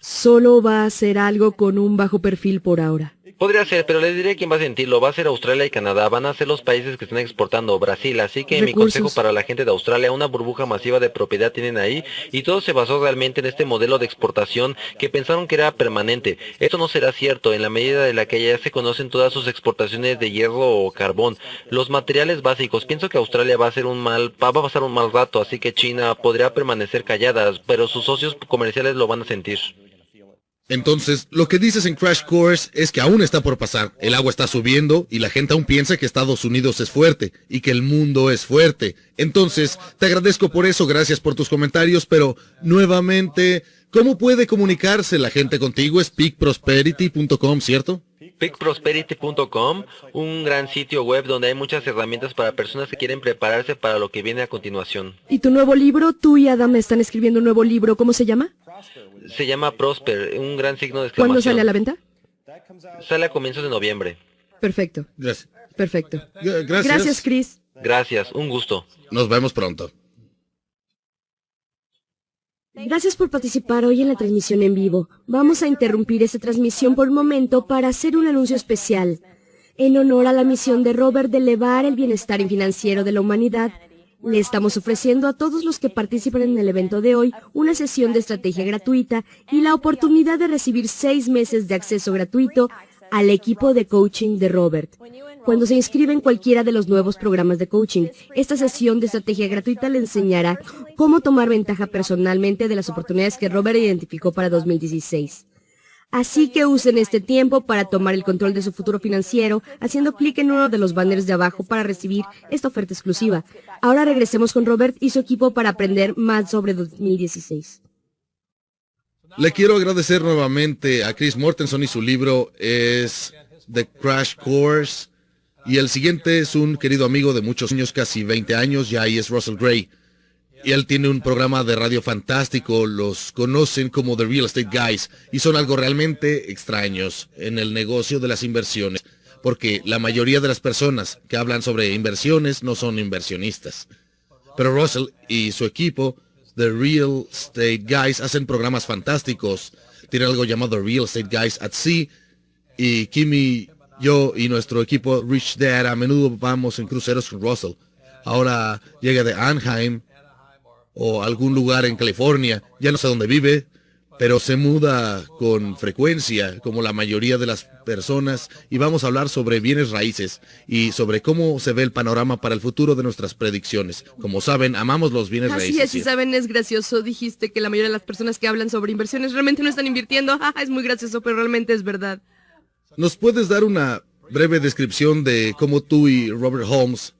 Solo va a hacer algo con un bajo perfil por ahora. Podría ser, pero les diré quién va a sentirlo. Va a ser Australia y Canadá. Van a ser los países que están exportando. Brasil. Así que mi consejo para la gente de Australia, una burbuja masiva de propiedad tienen ahí. Y todo se basó realmente en este modelo de exportación que pensaron que era permanente. Esto no será cierto en la medida de la que ya se conocen todas sus exportaciones de hierro o carbón. Los materiales básicos. Pienso que Australia va a pasar un mal rato. Así que China podría permanecer callada, pero sus socios comerciales lo van a sentir. Entonces, lo que dices en Crash Course es que aún está por pasar. El agua está subiendo y la gente aún piensa que Estados Unidos es fuerte y que el mundo es fuerte. Entonces, te agradezco por eso, gracias por tus comentarios, pero nuevamente, ¿cómo puede comunicarse la gente contigo? Es peakprosperity.com, ¿cierto? peakprosperity.com, un gran sitio web donde hay muchas herramientas para personas que quieren prepararse para lo que viene a continuación. ¿Y tu nuevo libro? Tú y Adam están escribiendo un nuevo libro. ¿Cómo se llama? Se llama Prosper, un gran signo de exclamación. ¿Cuándo sale a la venta? Sale a comienzos de noviembre. Perfecto. Gracias. Perfecto. Gracias. Gracias, Chris. Gracias, un gusto. Nos vemos pronto. Gracias por participar hoy en la transmisión en vivo. Vamos a interrumpir esta transmisión por un momento para hacer un anuncio especial. En honor a la misión de Robert de elevar el bienestar financiero de la humanidad, le estamos ofreciendo a todos los que participan en el evento de hoy una sesión de estrategia gratuita y la oportunidad de recibir 6 meses de acceso gratuito al equipo de coaching de Robert. Cuando se inscribe en cualquiera de los nuevos programas de coaching, esta sesión de estrategia gratuita le enseñará cómo tomar ventaja personalmente de las oportunidades que Robert identificó para 2016. Así que usen este tiempo para tomar el control de su futuro financiero haciendo clic en uno de los banners de abajo para recibir esta oferta exclusiva. Ahora regresemos con Robert y su equipo para aprender más sobre 2016. Le quiero agradecer nuevamente a Chris Mortensen y su libro es The Crash Course. Y el siguiente es un querido amigo de muchos años, casi 20 años, ya ahí es Russell Gray. Y él tiene un programa de radio fantástico, los conocen como The Real Estate Guys, y son algo realmente extraños en el negocio de las inversiones, porque la mayoría de las personas que hablan sobre inversiones no son inversionistas. Pero Russell y su equipo, The Real Estate Guys, hacen programas fantásticos. Tiene algo llamado Real Estate Guys at Sea, y Kimi, yo y nuestro equipo Rich Dad a menudo vamos en cruceros con Russell. Ahora llega de Anaheim o algún lugar en California, ya no sé dónde vive, pero se muda con frecuencia, como la mayoría de las personas, y vamos a hablar sobre bienes raíces y sobre cómo se ve el panorama para el futuro de nuestras predicciones. Como saben, amamos los bienes Así raíces. es, y saben, es gracioso. Dijiste que la mayoría de las personas que hablan sobre inversiones realmente no están invirtiendo. Es muy gracioso, pero realmente es verdad. ¿Nos puedes dar una breve descripción de cómo tú y Robert Holmes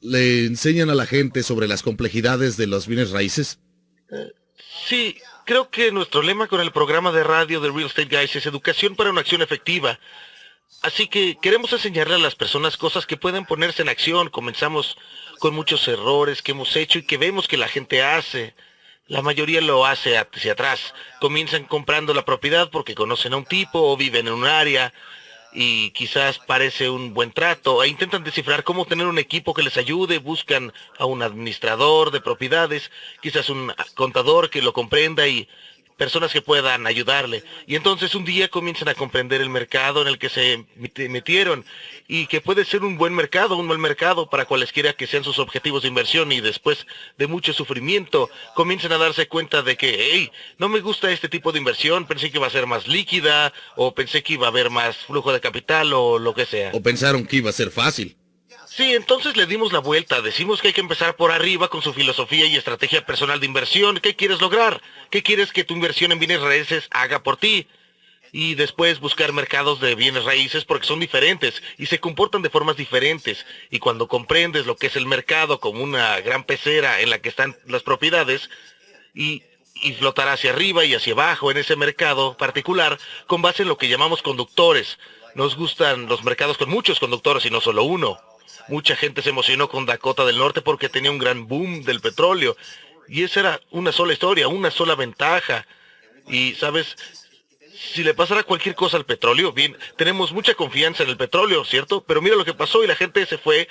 le enseñan a la gente sobre las complejidades de los bienes raíces? Sí, creo que nuestro lema con el programa de radio de Real Estate Guys es educación para una acción efectiva. Así que queremos enseñarle a las personas cosas que pueden ponerse en acción. Comenzamos con muchos errores que hemos hecho y que vemos que la gente hace. La mayoría lo hace hacia atrás. Comienzan comprando la propiedad porque conocen a un tipo o viven en un área y quizás parece un buen trato, e intentan descifrar cómo tener un equipo que les ayude, buscan a un administrador de propiedades, quizás un contador que lo comprenda y personas que puedan ayudarle. Y entonces un día comienzan a comprender el mercado en el que se metieron y que puede ser un buen mercado, un mal mercado para cualesquiera que sean sus objetivos de inversión, y después de mucho sufrimiento comienzan a darse cuenta de que, hey, no me gusta este tipo de inversión, pensé que iba a ser más líquida o pensé que iba a haber más flujo de capital o lo que sea. ¿O pensaron que iba a ser fácil? Sí, entonces le dimos la vuelta. Decimos que hay que empezar por arriba con su filosofía y estrategia personal de inversión. ¿Qué quieres lograr? ¿Qué quieres que tu inversión en bienes raíces haga por ti? Y después buscar mercados de bienes raíces porque son diferentes y se comportan de formas diferentes. Y cuando comprendes lo que es el mercado como una gran pecera en la que están las propiedades y flotar hacia arriba y hacia abajo en ese mercado particular con base en lo que llamamos conductores. Nos gustan los mercados con muchos conductores y no solo uno. Mucha gente se emocionó con Dakota del Norte porque tenía un gran boom del petróleo. Y esa era una sola historia, una sola ventaja. Y, ¿sabes? Si le pasara cualquier cosa al petróleo, bien, tenemos mucha confianza en el petróleo, ¿cierto? Pero mira lo que pasó y la gente se fue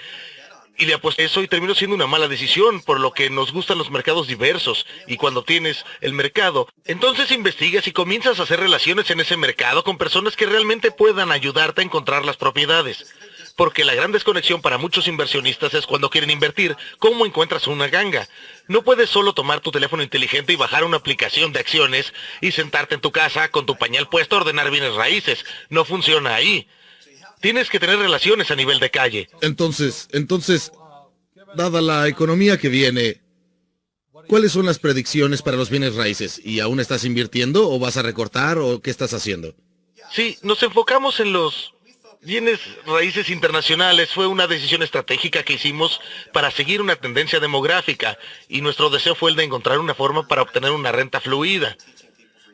y le apostó eso y terminó siendo una mala decisión, por lo que nos gustan los mercados diversos. Y cuando tienes el mercado, entonces investigas y comienzas a hacer relaciones en ese mercado con personas que realmente puedan ayudarte a encontrar las propiedades. Porque la gran desconexión para muchos inversionistas es cuando quieren invertir, ¿cómo encuentras una ganga? No puedes solo tomar tu teléfono inteligente y bajar una aplicación de acciones y sentarte en tu casa con tu pañal puesto a ordenar bienes raíces. No funciona ahí. Tienes que tener relaciones a nivel de calle. Entonces, dada la economía que viene, ¿cuáles son las predicciones para los bienes raíces? ¿Y aún estás invirtiendo o vas a recortar o qué estás haciendo? Sí, nos enfocamos en los bienes raíces internacionales. Fue una decisión estratégica que hicimos para seguir una tendencia demográfica y nuestro deseo fue el de encontrar una forma para obtener una renta fluida.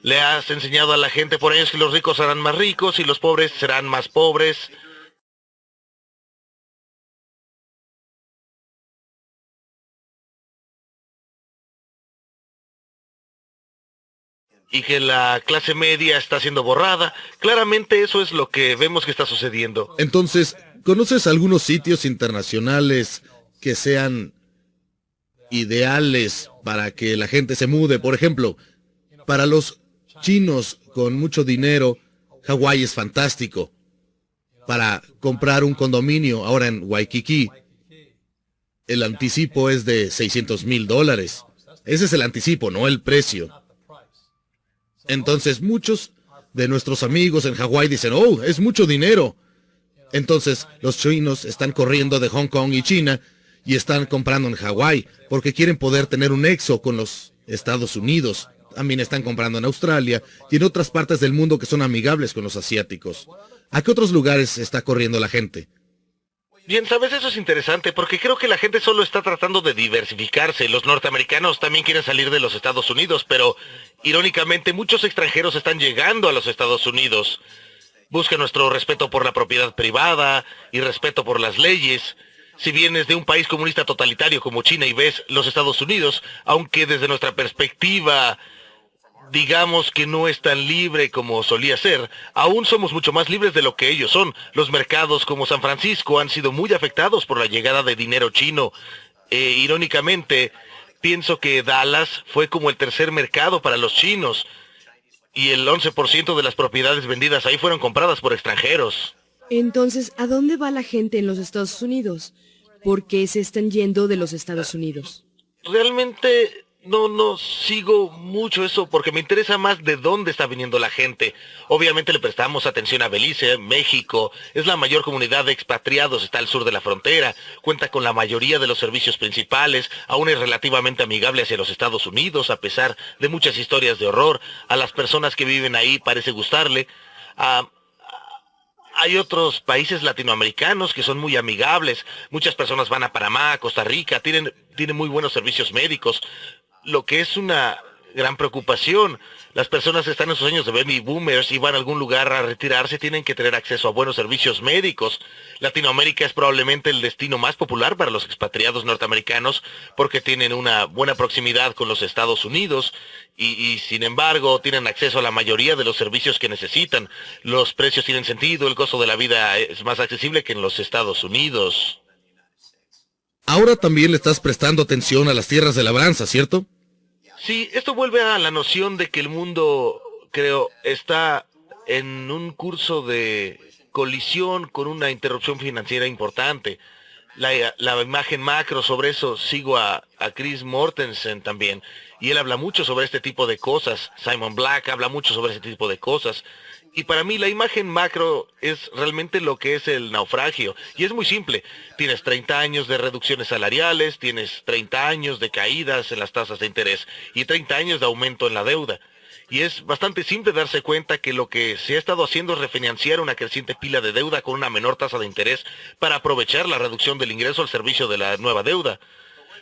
Le has enseñado a la gente por años que los ricos serán más ricos y los pobres serán más pobres. Y que la clase media está siendo borrada. Claramente eso es lo que vemos que está sucediendo. Entonces, ¿conoces algunos sitios internacionales que sean ideales para que la gente se mude? Por ejemplo, para los chinos con mucho dinero, Hawái es fantástico. Para comprar un condominio ahora en Waikiki, el anticipo es de $600,000. Ese es el anticipo, no el precio. Entonces muchos de nuestros amigos en Hawái dicen, oh, es mucho dinero. Entonces los chinos están corriendo de Hong Kong y China y están comprando en Hawái porque quieren poder tener un nexo con los Estados Unidos. También están comprando en Australia y en otras partes del mundo que son amigables con los asiáticos. ¿A qué otros lugares está corriendo la gente? Bien, sabes, eso es interesante porque creo que la gente solo está tratando de diversificarse. Los norteamericanos también quieren salir de los Estados Unidos, pero irónicamente muchos extranjeros están llegando a los Estados Unidos. Buscan nuestro respeto por la propiedad privada y respeto por las leyes. Si vienes de un país comunista totalitario como China y ves los Estados Unidos, aunque desde nuestra perspectiva digamos que no es tan libre como solía ser, aún somos mucho más libres de lo que ellos son. Los mercados como San Francisco han sido muy afectados por la llegada de dinero chino. Irónicamente, pienso que Dallas fue como el tercer mercado para los chinos y el 11% de las propiedades vendidas ahí fueron compradas por extranjeros. Entonces, ¿a dónde va la gente en los Estados Unidos? ¿Por qué se están yendo de los Estados Unidos? Realmente No sigo mucho eso porque me interesa más de dónde está viniendo la gente. Obviamente le prestamos atención a Belice, México. Es la mayor comunidad de expatriados, está al sur de la frontera. Cuenta con la mayoría de los servicios principales. Aún es relativamente amigable hacia los Estados Unidos, a pesar de muchas historias de horror. A las personas que viven ahí parece gustarle. Hay otros países latinoamericanos que son muy amigables. Muchas personas van a Panamá, Costa Rica, tienen muy buenos servicios médicos. Lo que es una gran preocupación. Las personas que están en sus años de baby boomers y van a algún lugar a retirarse tienen que tener acceso a buenos servicios médicos. Latinoamérica es probablemente el destino más popular para los expatriados norteamericanos porque tienen una buena proximidad con los Estados Unidos y sin embargo tienen acceso a la mayoría de los servicios que necesitan. Los precios tienen sentido, el costo de la vida es más accesible que en los Estados Unidos. Ahora también le estás prestando atención a las tierras de labranza, ¿cierto? Sí, esto vuelve a la noción de que el mundo, creo, está en un curso de colisión con una interrupción financiera importante. La imagen macro sobre eso, sigo a Chris Mortensen también, y él habla mucho sobre este tipo de cosas. Simon Black habla mucho sobre este tipo de cosas. Y para mí la imagen macro es realmente lo que es el naufragio. Y es muy simple. Tienes 30 años de reducciones salariales, tienes 30 años de caídas en las tasas de interés y 30 años de aumento en la deuda. Y es bastante simple darse cuenta que lo que se ha estado haciendo es refinanciar una creciente pila de deuda con una menor tasa de interés para aprovechar la reducción del ingreso al servicio de la nueva deuda.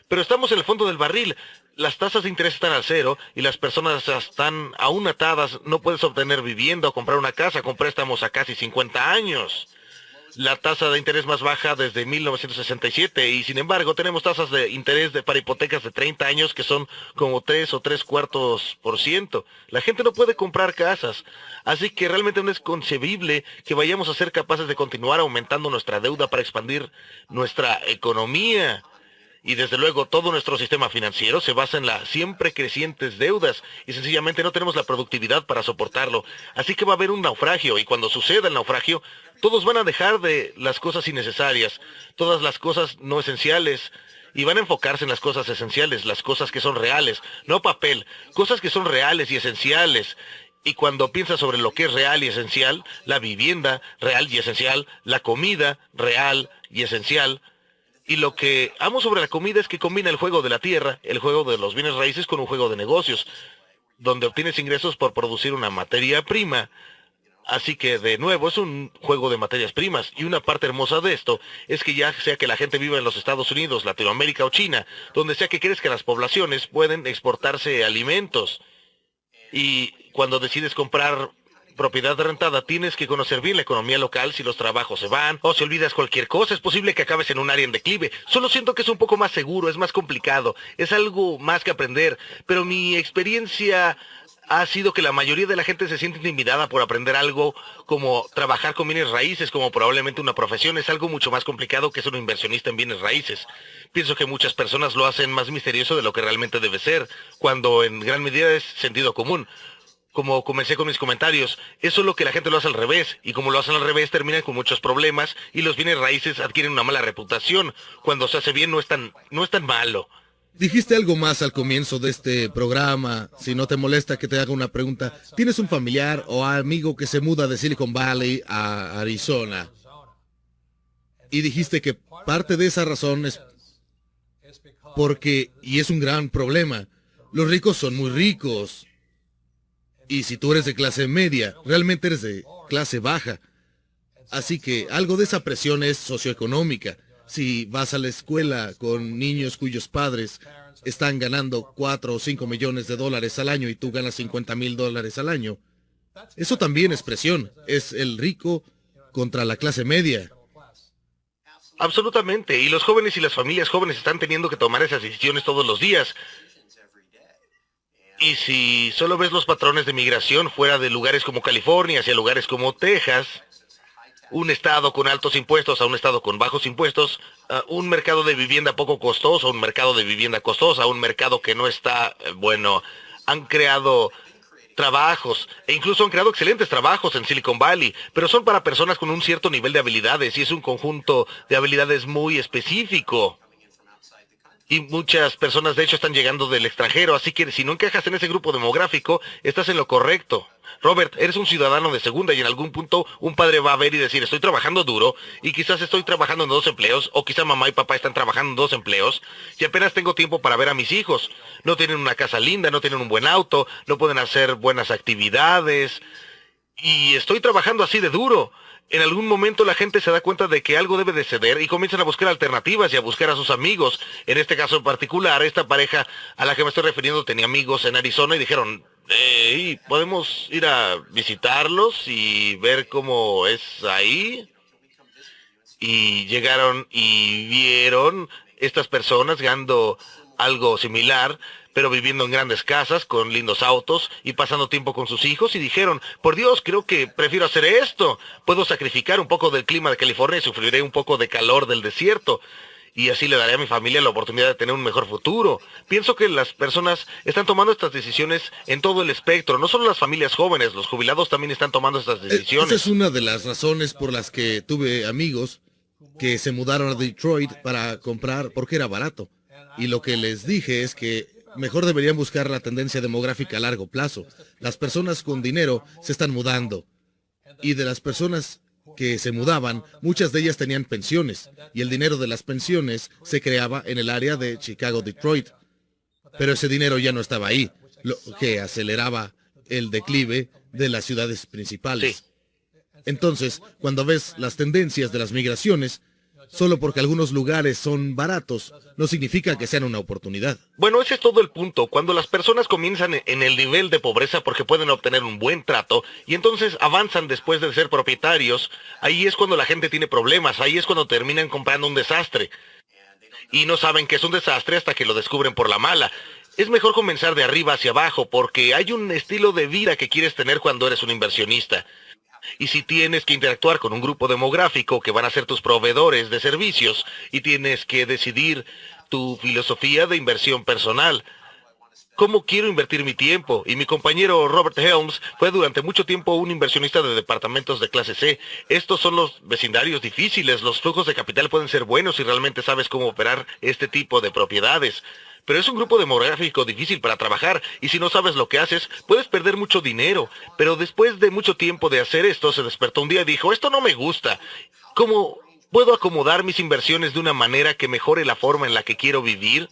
Pero estamos en el fondo del barril. Las tasas de interés están al cero y las personas están aún atadas. No puedes obtener vivienda o comprar una casa con préstamos a casi 50 años. La tasa de interés más baja desde 1967 y sin embargo tenemos tasas de interés para hipotecas de 30 años que son como 3 o 3/4%. La gente no puede comprar casas. Así que realmente no es concebible que vayamos a ser capaces de continuar aumentando nuestra deuda para expandir nuestra economía. Y desde luego todo nuestro sistema financiero se basa en las siempre crecientes deudas y sencillamente no tenemos la productividad para soportarlo. Así que va a haber un naufragio y cuando suceda el naufragio, todos van a dejar de las cosas innecesarias, todas las cosas no esenciales y van a enfocarse en las cosas esenciales, las cosas que son reales, no papel, cosas que son reales y esenciales. Y cuando piensas sobre lo que es real y esencial, la vivienda real y esencial, la comida real y esencial. Y lo que amo sobre la comida es que combina el juego de la tierra, el juego de los bienes raíces con un juego de negocios, donde obtienes ingresos por producir una materia prima. Así que, de nuevo, es un juego de materias primas. Y una parte hermosa de esto es que ya sea que la gente viva en los Estados Unidos, Latinoamérica o China, donde sea que crezcan las poblaciones, pueden exportarse alimentos. Y cuando decides comprar propiedad rentada, tienes que conocer bien la economía local, si los trabajos se van, o si olvidas cualquier cosa, es posible que acabes en un área en declive. Solo siento que es un poco más seguro, es más complicado, es algo más que aprender, pero mi experiencia ha sido que la mayoría de la gente se siente intimidada por aprender algo como trabajar con bienes raíces, como probablemente una profesión. Es algo mucho más complicado que ser un inversionista en bienes raíces. Pienso que muchas personas lo hacen más misterioso de lo que realmente debe ser, cuando en gran medida es sentido común. Como comencé con mis comentarios, eso es lo que la gente lo hace al revés, y como lo hacen al revés terminan con muchos problemas, y los bienes raíces adquieren una mala reputación. Cuando se hace bien no es tan malo. Dijiste algo más al comienzo de este programa. Si no te molesta que te haga una pregunta, ¿tienes un familiar o amigo que se muda de Silicon Valley a Arizona? Y dijiste que parte de esa razón es porque, y es un gran problema, los ricos son muy ricos. Y si tú eres de clase media, realmente eres de clase baja. Así que algo de esa presión es socioeconómica. Si vas a la escuela con niños cuyos padres están ganando 4 o 5 millones de dólares al año y tú ganas $50,000 al año, eso también es presión. Es el rico contra la clase media. Absolutamente, y los jóvenes y las familias jóvenes están teniendo que tomar esas decisiones todos los días. Y si solo ves los patrones de migración fuera de lugares como California hacia lugares como Texas, un estado con altos impuestos a un estado con bajos impuestos, un mercado de vivienda poco costoso, un mercado de vivienda costosa, un mercado que no está, han creado trabajos, e incluso han creado excelentes trabajos en Silicon Valley, pero son para personas con un cierto nivel de habilidades, y es un conjunto de habilidades muy específico. Y muchas personas de hecho están llegando del extranjero, así que si no encajas en ese grupo demográfico, estás en lo correcto. Robert, eres un ciudadano de segunda y en algún punto un padre va a ver y decir, estoy trabajando duro y quizás estoy trabajando en 2 empleos o quizá mamá y papá están trabajando en 2 empleos y apenas tengo tiempo para ver a mis hijos. No tienen una casa linda, no tienen un buen auto, no pueden hacer buenas actividades y estoy trabajando así de duro. En algún momento la gente se da cuenta de que algo debe de ceder y comienzan a buscar alternativas y a buscar a sus amigos. En este caso en particular, esta pareja a la que me estoy refiriendo tenía amigos en Arizona y dijeron, ¿podemos ir a visitarlos y ver cómo es ahí? Y llegaron y vieron estas personas ganando algo similar, pero viviendo en grandes casas, con lindos autos y pasando tiempo con sus hijos y dijeron, por Dios, creo que prefiero hacer esto. Puedo sacrificar un poco del clima de California y sufriré un poco de calor del desierto. Y así le daré a mi familia la oportunidad de tener un mejor futuro. Pienso que las personas están tomando estas decisiones en todo el espectro. No solo las familias jóvenes, los jubilados también están tomando estas decisiones. Esa es una de las razones por las que tuve amigos que se mudaron a Detroit para comprar porque era barato. Y lo que les dije es que mejor deberían buscar la tendencia demográfica a largo plazo. Las personas con dinero se están mudando. Y de las personas que se mudaban, muchas de ellas tenían pensiones. Y el dinero de las pensiones se creaba en el área de Chicago-Detroit. Pero ese dinero ya no estaba ahí, lo que aceleraba el declive de las ciudades principales. Sí. Entonces, cuando ves las tendencias de las migraciones, solo porque algunos lugares son baratos, no significa que sean una oportunidad. Bueno, ese es todo el punto. Cuando las personas comienzan en el nivel de pobreza porque pueden obtener un buen trato y entonces avanzan después de ser propietarios, ahí es cuando la gente tiene problemas, ahí es cuando terminan comprando un desastre. Y no saben que es un desastre hasta que lo descubren por la mala. Es mejor comenzar de arriba hacia abajo porque hay un estilo de vida que quieres tener cuando eres un inversionista. Y si tienes que interactuar con un grupo demográfico que van a ser tus proveedores de servicios y tienes que decidir tu filosofía de inversión personal. ¿Cómo quiero invertir mi tiempo? Y mi compañero Robert Helms fue durante mucho tiempo un inversionista de departamentos de clase C. Estos son los vecindarios difíciles. Los flujos de capital pueden ser buenos si realmente sabes cómo operar este tipo de propiedades. Pero es un grupo demográfico difícil para trabajar y si no sabes lo que haces, puedes perder mucho dinero. Pero después de mucho tiempo de hacer esto, se despertó un día y dijo, esto no me gusta. ¿Cómo puedo acomodar mis inversiones de una manera que mejore la forma en la que quiero vivir?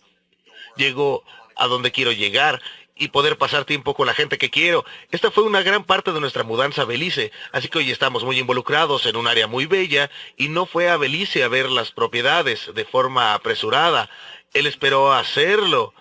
Llego a donde quiero llegar y poder pasar tiempo con la gente que quiero. Esta fue una gran parte de nuestra mudanza a Belice, así que hoy estamos muy involucrados en un área muy bella y no fue a Belice a ver las propiedades de forma apresurada. Él esperó a hacerlo.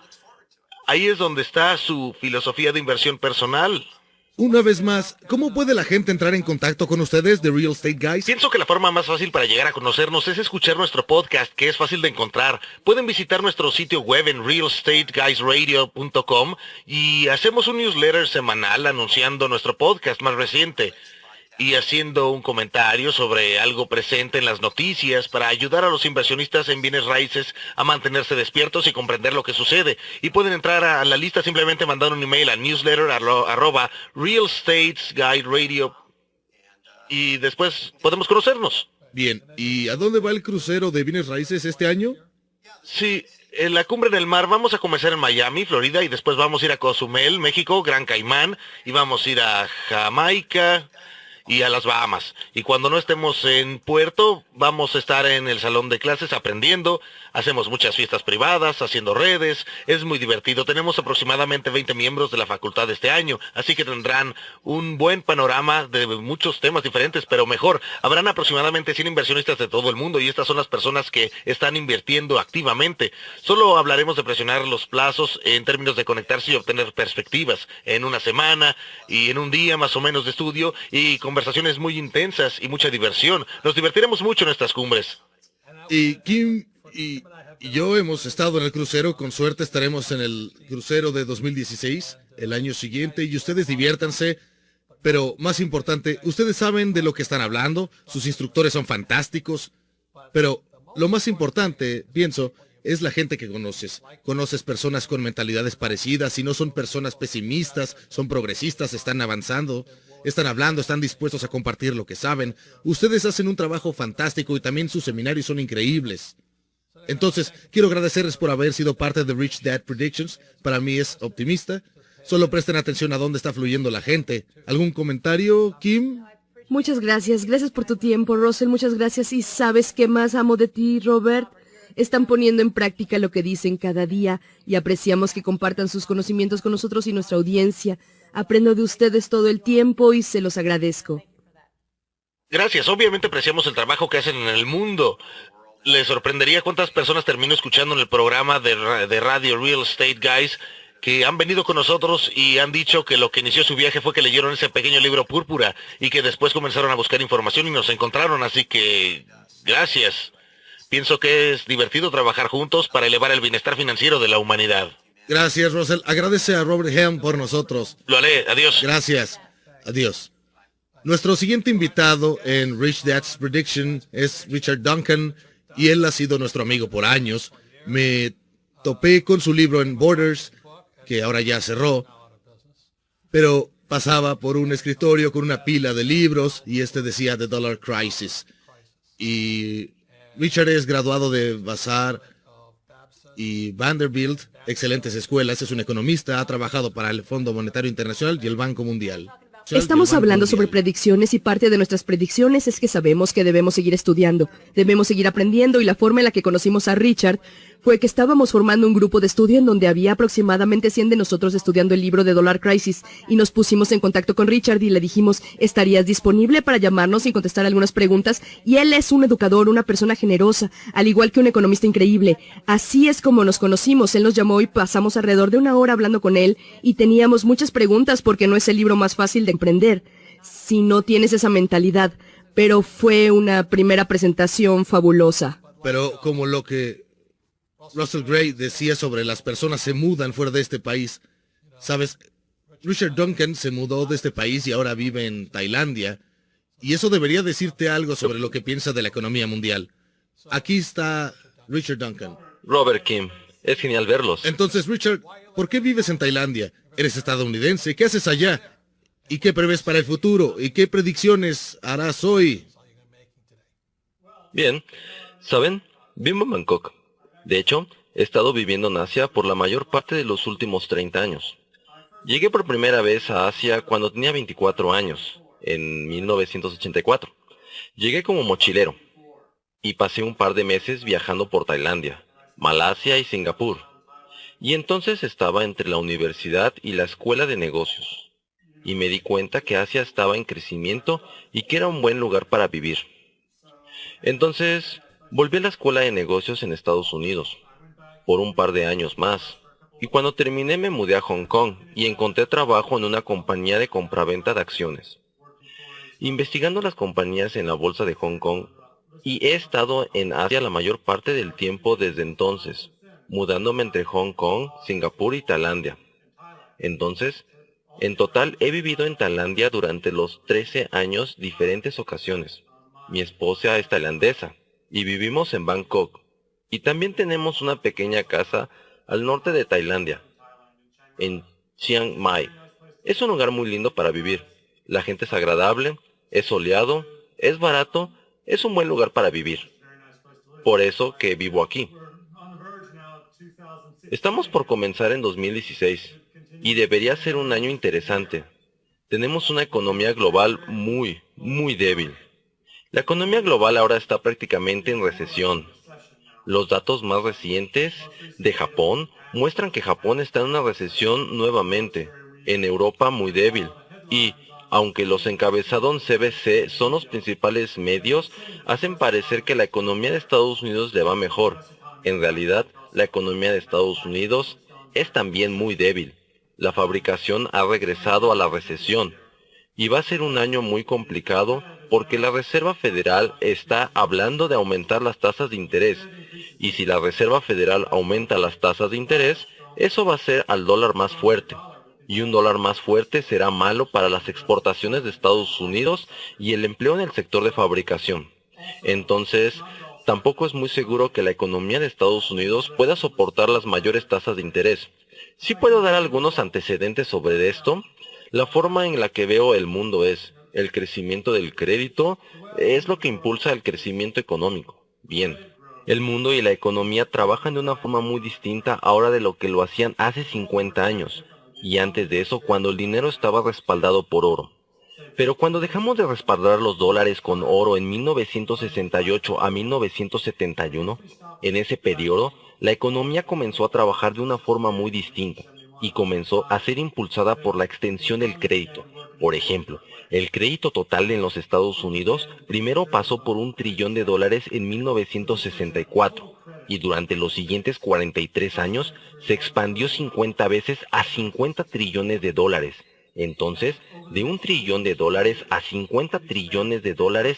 Ahí es donde está su filosofía de inversión personal. Una vez más, ¿cómo puede la gente entrar en contacto con ustedes, The Real Estate Guys? Pienso que la forma más fácil para llegar a conocernos es escuchar nuestro podcast, que es fácil de encontrar. Pueden visitar nuestro sitio web en realestateguysradio.com y hacemos un newsletter semanal anunciando nuestro podcast más reciente y haciendo un comentario sobre algo presente en las noticias para ayudar a los inversionistas en bienes raíces a mantenerse despiertos y comprender lo que sucede. Y pueden entrar a la lista simplemente mandando un email a newsletter@realstatesguideradio y después podemos conocernos. Bien, ¿y a dónde va el crucero de bienes raíces este año? Sí, en la cumbre del mar vamos a comenzar en Miami, Florida, y después vamos a ir a Cozumel, México, Gran Caimán, y vamos a ir a Jamaica y a las Bahamas. Y cuando no estemos en puerto, vamos a estar en el salón de clases aprendiendo. Hacemos muchas fiestas privadas, haciendo redes. Es muy divertido. Tenemos aproximadamente 20 miembros de la facultad este año, así que tendrán un buen panorama de muchos temas diferentes, pero mejor. Habrán aproximadamente 100 inversionistas de todo el mundo y estas son las personas que están invirtiendo activamente. Solo hablaremos de presionar los plazos en términos de conectarse y obtener perspectivas en una semana y en un día más o menos de estudio y conversaciones muy intensas y mucha diversión. Nos divertiremos mucho en estas cumbres. Y Kim y yo hemos estado en el crucero, con suerte estaremos en el crucero de 2016, el año siguiente, y ustedes diviértanse, pero más importante, ustedes saben de lo que están hablando, sus instructores son fantásticos, pero lo más importante, pienso, es la gente que conoces. Conoces personas con mentalidades parecidas y no son personas pesimistas, son progresistas, están avanzando, están hablando, están dispuestos a compartir lo que saben. Ustedes hacen un trabajo fantástico y también sus seminarios son increíbles. Entonces, quiero agradecerles por haber sido parte de Rich Dad Predictions. Para mí es optimista. Solo presten atención a dónde está fluyendo la gente. ¿Algún comentario, Kim? Muchas gracias. Gracias por tu tiempo, Russell. Muchas gracias. ¿Y sabes qué más amo de ti, Robert? Están poniendo en práctica lo que dicen cada día y apreciamos que compartan sus conocimientos con nosotros y nuestra audiencia. Aprendo de ustedes todo el tiempo y se los agradezco. Gracias, obviamente apreciamos el trabajo que hacen en el mundo. Les sorprendería cuántas personas termino escuchando en el programa de radio Real Estate Guys que han venido con nosotros y han dicho que lo que inició su viaje fue que leyeron ese pequeño libro Púrpura y que después comenzaron a buscar información y nos encontraron, así que gracias. Pienso que es divertido trabajar juntos para elevar el bienestar financiero de la humanidad. Gracias, Russell. Agradece a Robert Ham por nosotros. Lo haré, adiós. Gracias. Adiós. Nuestro siguiente invitado en Rich Dad's Prediction es Richard Duncan y él ha sido nuestro amigo por años. Me topé con su libro en Borders, que ahora ya cerró, pero pasaba por un escritorio con una pila de libros y este decía The Dollar Crisis. Y Richard es graduado de Vassar y Vanderbilt, excelentes escuelas, es un economista, ha trabajado para el Fondo Monetario Internacional y el Banco Mundial. Estamos hablando sobre predicciones y parte de nuestras predicciones es que sabemos que debemos seguir estudiando, debemos seguir aprendiendo y la forma en la que conocimos a Richard fue que estábamos formando un grupo de estudio en donde había aproximadamente 100 de nosotros estudiando el libro de Dollar Crisis y nos pusimos en contacto con Richard y le dijimos, ¿estarías disponible para llamarnos y contestar algunas preguntas? Y él es un educador, una persona generosa, al igual que un economista increíble. Así es como nos conocimos, él nos llamó y pasamos alrededor de una hora hablando con él y teníamos muchas preguntas porque no es el libro más fácil de emprender si no tienes esa mentalidad, pero fue una primera presentación fabulosa. Pero como lo que Russell Gray decía sobre las personas se mudan fuera de este país. ¿Sabes? Richard Duncan se mudó de este país y ahora vive en Tailandia. Y eso debería decirte algo sobre lo que piensa de la economía mundial. Aquí está Richard Duncan. Robert Kim, es genial verlos. Entonces, Richard, ¿por qué vives en Tailandia? ¿Eres estadounidense? ¿Qué haces allá? ¿Y qué prevés para el futuro? ¿Y qué predicciones harás hoy? Bien, ¿saben? Vivo en Bangkok. De hecho, he estado viviendo en Asia por la mayor parte de los últimos 30 años. Llegué por primera vez a Asia cuando tenía 24 años, en 1984. Llegué como mochilero y pasé un par de meses viajando por Tailandia, Malasia y Singapur. Y entonces estaba entre la universidad y la escuela de negocios. Y me di cuenta que Asia estaba en crecimiento y que era un buen lugar para vivir. Entonces, volví a la escuela de negocios en Estados Unidos, por un par de años más, y cuando terminé me mudé a Hong Kong y encontré trabajo en una compañía de compraventa de acciones. Investigando las compañías en la bolsa de Hong Kong, y he estado en Asia la mayor parte del tiempo desde entonces, mudándome entre Hong Kong, Singapur y Tailandia. Entonces, en total he vivido en Tailandia durante los 13 años diferentes ocasiones. Mi esposa es tailandesa y vivimos en Bangkok. Y también tenemos una pequeña casa al norte de Tailandia, en Chiang Mai. Es un lugar muy lindo para vivir. La gente es agradable, es soleado, es barato, es un buen lugar para vivir. Por eso que vivo aquí. Estamos por comenzar en 2016 y debería ser un año interesante. Tenemos una economía global muy débil. La economía global ahora está prácticamente en recesión. Los datos más recientes de Japón muestran que Japón está en una recesión nuevamente, en Europa muy débil, y, aunque los encabezados en CBC son los principales medios, hacen parecer que la economía de Estados Unidos le va mejor. En realidad, la economía de Estados Unidos es también muy débil. La fabricación ha regresado a la recesión, y va a ser un año muy complicado porque la Reserva Federal está hablando de aumentar las tasas de interés, y si la Reserva Federal aumenta las tasas de interés, eso va a hacer al dólar más fuerte, y un dólar más fuerte será malo para las exportaciones de Estados Unidos y el empleo en el sector de fabricación. Entonces, tampoco es muy seguro que la economía de Estados Unidos pueda soportar las mayores tasas de interés. Sí puedo dar algunos antecedentes sobre esto. La forma en la que veo el mundo es, el crecimiento del crédito es lo que impulsa el crecimiento económico. Bien, El mundo y la economía trabajan de una forma muy distinta ahora de lo que lo hacían hace 50 años, y antes de eso cuando el dinero estaba respaldado por oro. Pero cuando dejamos de respaldar los dólares con oro en 1968 a 1971, en ese periodo, la economía comenzó a trabajar de una forma muy distinta y comenzó a ser impulsada por la extensión del crédito. Por ejemplo, el crédito total en los Estados Unidos primero pasó por $1 trillón en 1964 y durante los siguientes 43 años se expandió 50 veces a $50 trillones. Entonces, de $1 trillón a $50 trillones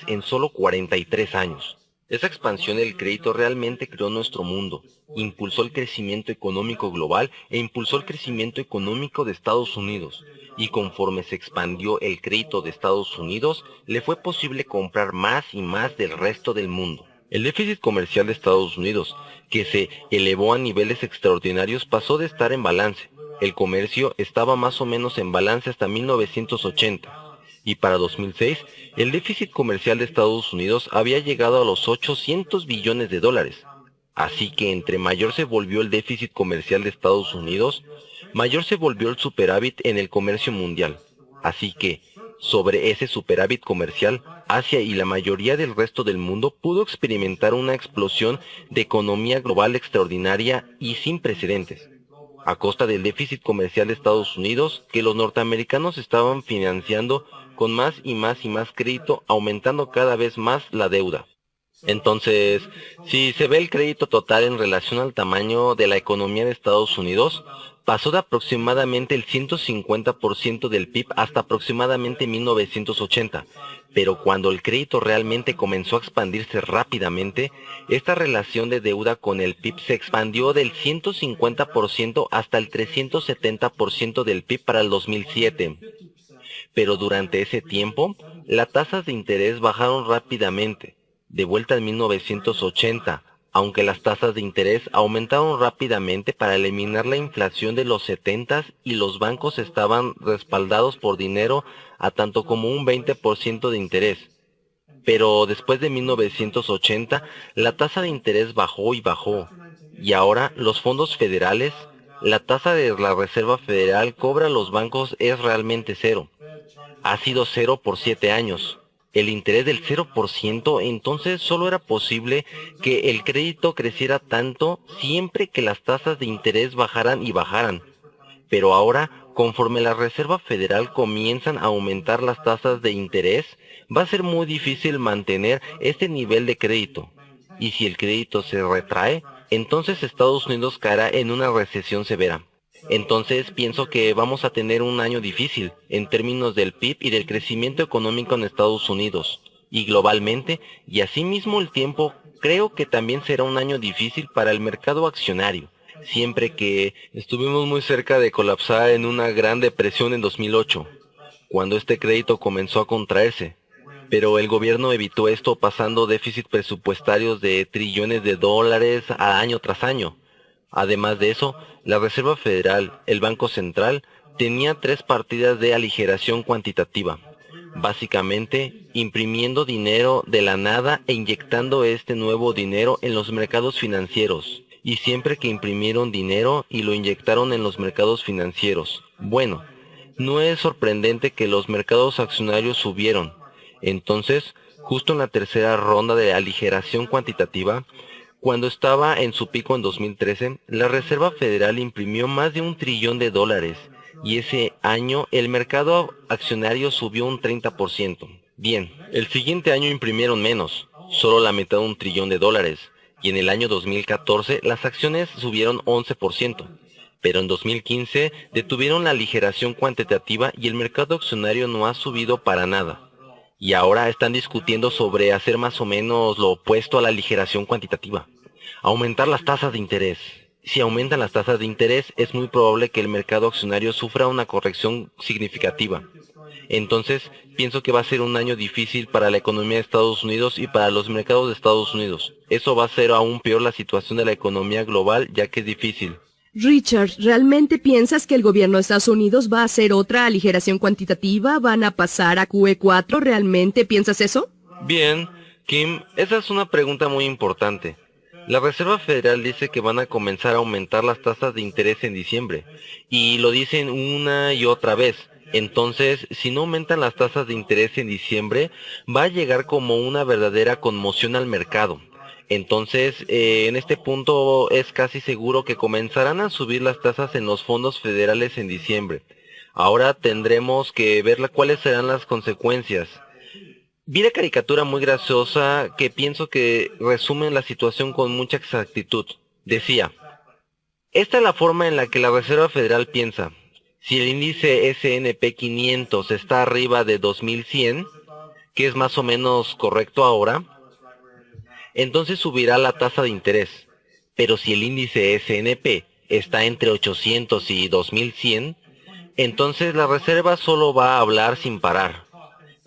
en solo 43 años. Esa expansión del crédito realmente creó nuestro mundo, impulsó el crecimiento económico global e impulsó el crecimiento económico de Estados Unidos. Y conforme se expandió el crédito de Estados Unidos, le fue posible comprar más y más del resto del mundo. El déficit comercial de Estados Unidos, que se elevó a niveles extraordinarios, pasó de estar en balance. El comercio estaba más o menos en balance hasta 1980. Y para 2006, el déficit comercial de Estados Unidos había llegado a los $800 billones. Así que entre mayor se volvió el déficit comercial de Estados Unidos, mayor se volvió el superávit en el comercio mundial. Así que, sobre ese superávit comercial, Asia y la mayoría del resto del mundo pudo experimentar una explosión de economía global extraordinaria y sin precedentes, a costa del déficit comercial de Estados Unidos que los norteamericanos estaban financiando con más y más y más crédito, aumentando cada vez más la deuda. Entonces, si se ve el crédito total en relación al tamaño de la economía de Estados Unidos, pasó de aproximadamente el 150% del PIB hasta aproximadamente 1980. Pero cuando el crédito realmente comenzó a expandirse rápidamente, esta relación de deuda con el PIB se expandió del 150% hasta el 370% del PIB para el 2007. Pero durante ese tiempo, las tasas de interés bajaron rápidamente, de vuelta en 1980, aunque las tasas de interés aumentaron rápidamente para eliminar la inflación de los 70s y los bancos estaban respaldados por dinero a tanto como un 20% de interés. Pero después de 1980, la tasa de interés bajó y bajó, y ahora los fondos federales, la tasa de la Reserva Federal cobra a los bancos es realmente cero. Ha sido cero por 7 años. El interés del 0%, entonces solo era posible que el crédito creciera tanto siempre que las tasas de interés bajaran y bajaran. Pero ahora, conforme la Reserva Federal comienzan a aumentar las tasas de interés, va a ser muy difícil mantener este nivel de crédito. Y si el crédito se retrae, entonces Estados Unidos caerá en una recesión severa. Entonces pienso que vamos a tener un año difícil en términos del PIB y del crecimiento económico en Estados Unidos y globalmente, y asimismo el tiempo creo que también será un año difícil para el mercado accionario, siempre que estuvimos muy cerca de colapsar en una gran depresión en 2008, cuando este crédito comenzó a contraerse. Pero el gobierno evitó esto pasando déficit presupuestarios de trillones de dólares a año tras año. Además de eso, la Reserva Federal, el Banco Central, tenía 3 partidas de aligeración cuantitativa, básicamente imprimiendo dinero de la nada e inyectando este nuevo dinero en los mercados financieros. Y siempre que imprimieron dinero y lo inyectaron en los mercados financieros, bueno, no es sorprendente que los mercados accionarios subieron. Entonces, justo en la tercera ronda de aligeración cuantitativa, cuando estaba en su pico en 2013, la Reserva Federal imprimió más de $1 trillón y ese año el mercado accionario subió un 30%. Bien, el siguiente año imprimieron menos, solo la mitad de $1 trillón, y en el año 2014 las acciones subieron 11%. Pero en 2015 detuvieron la aligeración cuantitativa y el mercado accionario no ha subido para nada. Y ahora están discutiendo sobre hacer más o menos lo opuesto a la aligeración cuantitativa. Aumentar las tasas de interés. Si aumentan las tasas de interés, es muy probable que el mercado accionario sufra una corrección significativa. Entonces, pienso que va a ser un año difícil para la economía de Estados Unidos y para los mercados de Estados Unidos. Eso va a hacer aún peor la situación de la economía global, ya que es difícil. Richard, ¿realmente piensas que el gobierno de Estados Unidos va a hacer otra aligeración cuantitativa? ¿Van a pasar a QE4? ¿Realmente piensas eso? Bien, Kim, esa es una pregunta muy importante. La Reserva Federal dice que van a comenzar a aumentar las tasas de interés en diciembre, y lo dicen una y otra vez. Entonces, si no aumentan las tasas de interés en diciembre, va a llegar como una verdadera conmoción al mercado. Entonces, en este punto es casi seguro que comenzarán a subir las tasas en los fondos federales en diciembre. Ahora tendremos que ver cuáles serán las consecuencias. Vi la caricatura muy graciosa que pienso que resume la situación con mucha exactitud. Decía, esta es la forma en la que la Reserva Federal piensa. Si el índice S&P 500 está arriba de 2100, que es más o menos correcto ahora, entonces subirá la tasa de interés. Pero si el índice S&P está entre 800 y 2100, entonces la Reserva solo va a hablar sin parar.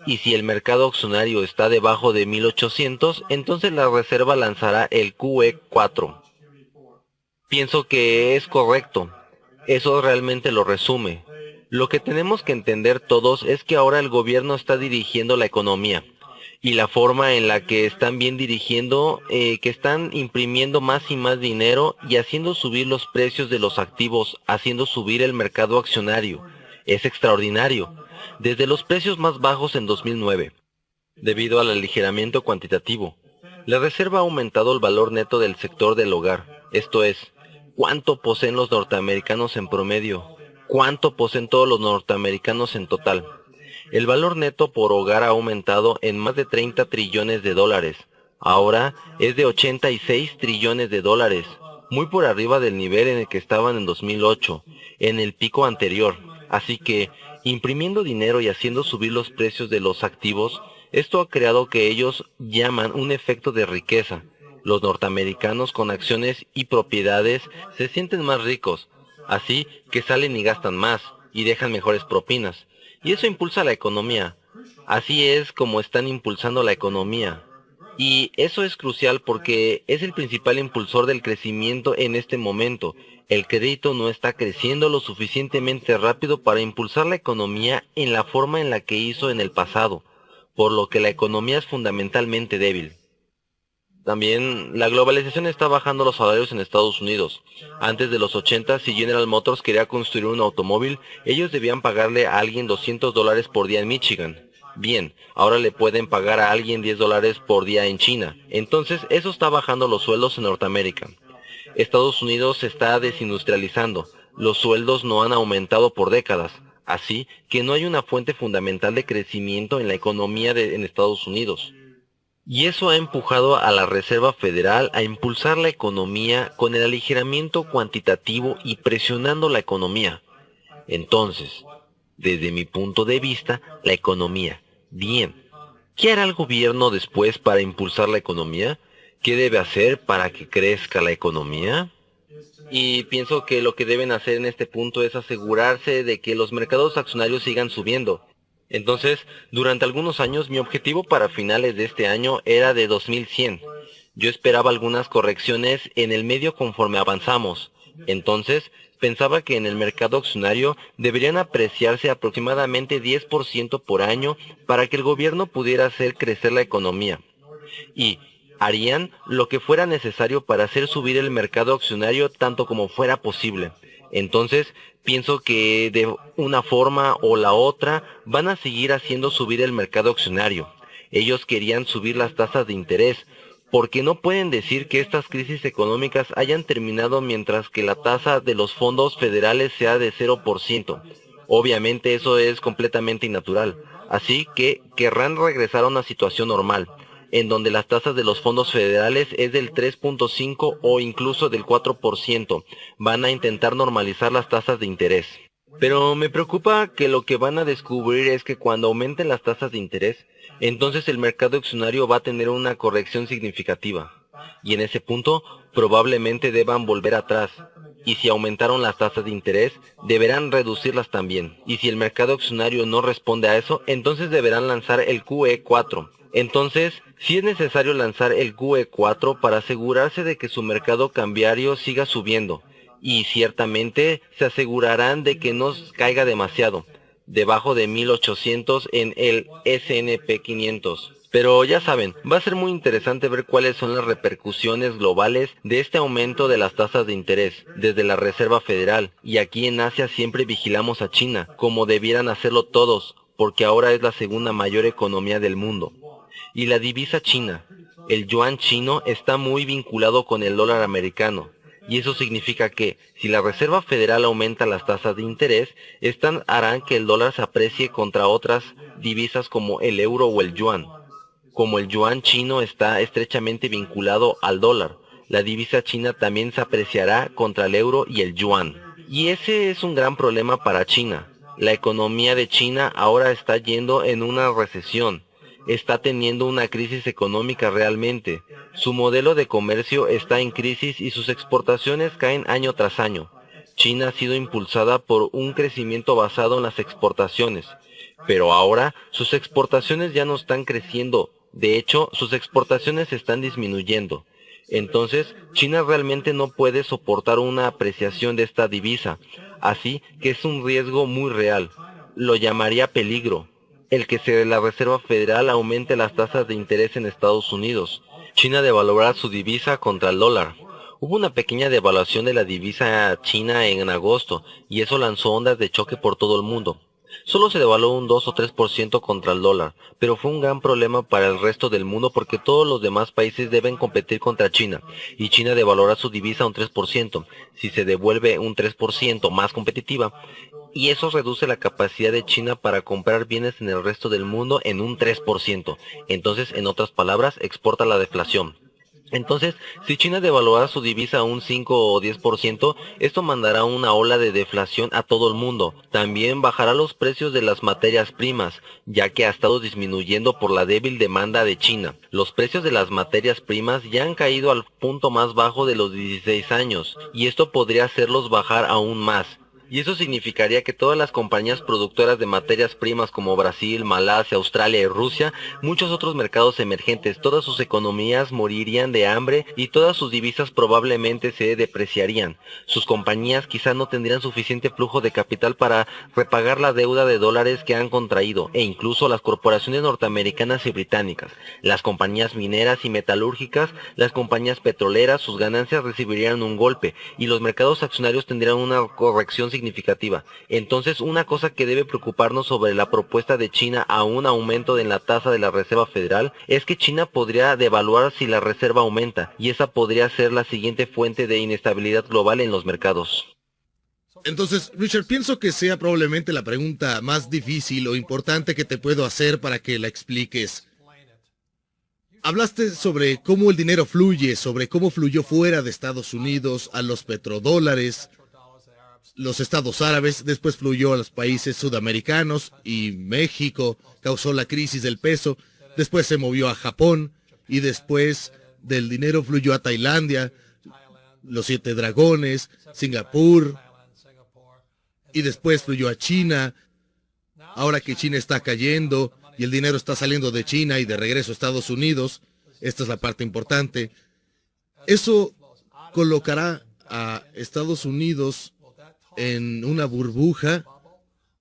Y si el mercado accionario está debajo de 1800, entonces la Reserva lanzará el QE4. Pienso que es correcto. Eso realmente lo resume. Lo que tenemos que entender todos es que ahora el gobierno está dirigiendo la economía. Y la forma en la que están bien dirigiendo, que están imprimiendo más y más dinero y haciendo subir los precios de los activos, haciendo subir el mercado accionario. Es extraordinario. Desde los precios más bajos en 2009, debido al aligeramiento cuantitativo, la Reserva ha aumentado el valor neto del sector del hogar, esto es, cuánto poseen los norteamericanos en promedio, cuánto poseen todos los norteamericanos en total. El valor neto por hogar ha aumentado en más de 30 trillones de dólares, ahora es de 86 trillones de dólares, muy por arriba del nivel en el que estaban en 2008, en el pico anterior, así que, imprimiendo dinero y haciendo subir los precios de los activos, esto ha creado que ellos llaman un efecto de riqueza. Los norteamericanos con acciones y propiedades se sienten más ricos, así que salen y gastan más, y dejan mejores propinas. Y eso impulsa la economía. Así es como están impulsando la economía. Y eso es crucial porque es el principal impulsor del crecimiento en este momento. El crédito no está creciendo lo suficientemente rápido para impulsar la economía en la forma en la que hizo en el pasado, por lo que la economía es fundamentalmente débil. También, la globalización está bajando los salarios en Estados Unidos. Antes de los 80, si General Motors quería construir un automóvil, ellos debían pagarle a alguien $200 por día en Michigan. Bien, ahora le pueden pagar a alguien $10 por día en China. Entonces, eso está bajando los sueldos en Norteamérica. Estados Unidos se está desindustrializando. Los sueldos no han aumentado por décadas. Así que no hay una fuente fundamental de crecimiento en la economía en Estados Unidos. Y eso ha empujado a la Reserva Federal a impulsar la economía con el aligeramiento cuantitativo y presionando la economía. Entonces, desde mi punto de vista, la economía. Bien, ¿qué hará el gobierno después para impulsar la economía? ¿Qué debe hacer para que crezca la economía? Y pienso que lo que deben hacer en este punto es asegurarse de que los mercados accionarios sigan subiendo. Entonces, durante algunos años mi objetivo para finales de este año era de 2100. Yo esperaba algunas correcciones en el medio conforme avanzamos. Entonces, pensaba que en el mercado accionario deberían apreciarse aproximadamente 10% por año para que el gobierno pudiera hacer crecer la economía. Y harían lo que fuera necesario para hacer subir el mercado accionario tanto como fuera posible. Entonces, pienso que de una forma o la otra van a seguir haciendo subir el mercado accionario. Ellos querían subir las tasas de interés, porque no pueden decir que estas crisis económicas hayan terminado mientras que la tasa de los fondos federales sea de 0%. Obviamente eso es completamente innatural, así que querrán regresar a una situación normal, en donde las tasas de los fondos federales es del 3.5 o incluso del 4%. Van a intentar normalizar las tasas de interés. Pero me preocupa que lo que van a descubrir es que cuando aumenten las tasas de interés, entonces el mercado accionario va a tener una corrección significativa. Y en ese punto, probablemente deban volver atrás. Y si aumentaron las tasas de interés, deberán reducirlas también. Y si el mercado accionario no responde a eso, entonces deberán lanzar el QE4. Entonces, sí es necesario lanzar el QE4 para asegurarse de que su mercado cambiario siga subiendo. Y ciertamente se asegurarán de que no caiga demasiado, debajo de 1800 en el S&P 500. Pero ya saben, va a ser muy interesante ver cuáles son las repercusiones globales de este aumento de las tasas de interés desde la Reserva Federal. Y aquí en Asia siempre vigilamos a China, como debieran hacerlo todos, porque ahora es la segunda mayor economía del mundo. Y la divisa china, el yuan chino, está muy vinculado con el dólar americano. Y eso significa que, si la Reserva Federal aumenta las tasas de interés, estas harán que el dólar se aprecie contra otras divisas como el euro o el yuan. Como el yuan chino está estrechamente vinculado al dólar, la divisa china también se apreciará contra el euro y el yuan. Y ese es un gran problema para China. La economía de China ahora está yendo en una recesión. Está teniendo una crisis económica realmente. Su modelo de comercio está en crisis y sus exportaciones caen año tras año. China ha sido impulsada por un crecimiento basado en las exportaciones. Pero ahora sus exportaciones ya no están creciendo. De hecho, sus exportaciones están disminuyendo. Entonces, China realmente no puede soportar una apreciación de esta divisa. Así que es un riesgo muy real. Lo llamaría peligro. El que la Reserva Federal aumente las tasas de interés en Estados Unidos. China devaluará su divisa contra el dólar. Hubo una pequeña devaluación de la divisa china en agosto, y eso lanzó ondas de choque por todo el mundo. Solo se devaluó un 2 o 3% contra el dólar, pero fue un gran problema para el resto del mundo porque todos los demás países deben competir contra China, y China devaluará su divisa un 3%, si se devuelve un 3% más competitiva, y eso reduce la capacidad de China para comprar bienes en el resto del mundo en un 3%. Entonces, en otras palabras, exporta la deflación. Entonces, si China devaluara su divisa a un 5 o 10%, esto mandará una ola de deflación a todo el mundo. También bajará los precios de las materias primas, ya que ha estado disminuyendo por la débil demanda de China. Los precios de las materias primas ya han caído al punto más bajo de los 16 años, y esto podría hacerlos bajar aún más. Y eso significaría que todas las compañías productoras de materias primas como Brasil, Malasia, Australia y Rusia, muchos otros mercados emergentes, todas sus economías morirían de hambre y todas sus divisas probablemente se depreciarían. Sus compañías quizá no tendrían suficiente flujo de capital para repagar la deuda de dólares que han contraído, e incluso las corporaciones norteamericanas y británicas, las compañías mineras y metalúrgicas, las compañías petroleras, sus ganancias recibirían un golpe y los mercados accionarios tendrían una corrección significativa. Entonces, una cosa que debe preocuparnos sobre la propuesta de China a un aumento en la tasa de la Reserva Federal es que China podría devaluar si la reserva aumenta, y esa podría ser la siguiente fuente de inestabilidad global en los mercados. Entonces, Richard, pienso que sea probablemente la pregunta más difícil o importante que te puedo hacer para que la expliques. Hablaste sobre cómo el dinero fluye, sobre cómo fluyó fuera de Estados Unidos a los petrodólares, los estados árabes, después fluyó a los países sudamericanos y México, causó la crisis del peso, después se movió a Japón y después del dinero fluyó a Tailandia, los 7 dragones, Singapur y después fluyó a China. Ahora que China está cayendo y el dinero está saliendo de China y de regreso a Estados Unidos, esta es la parte importante, eso colocará a Estados Unidos en una burbuja,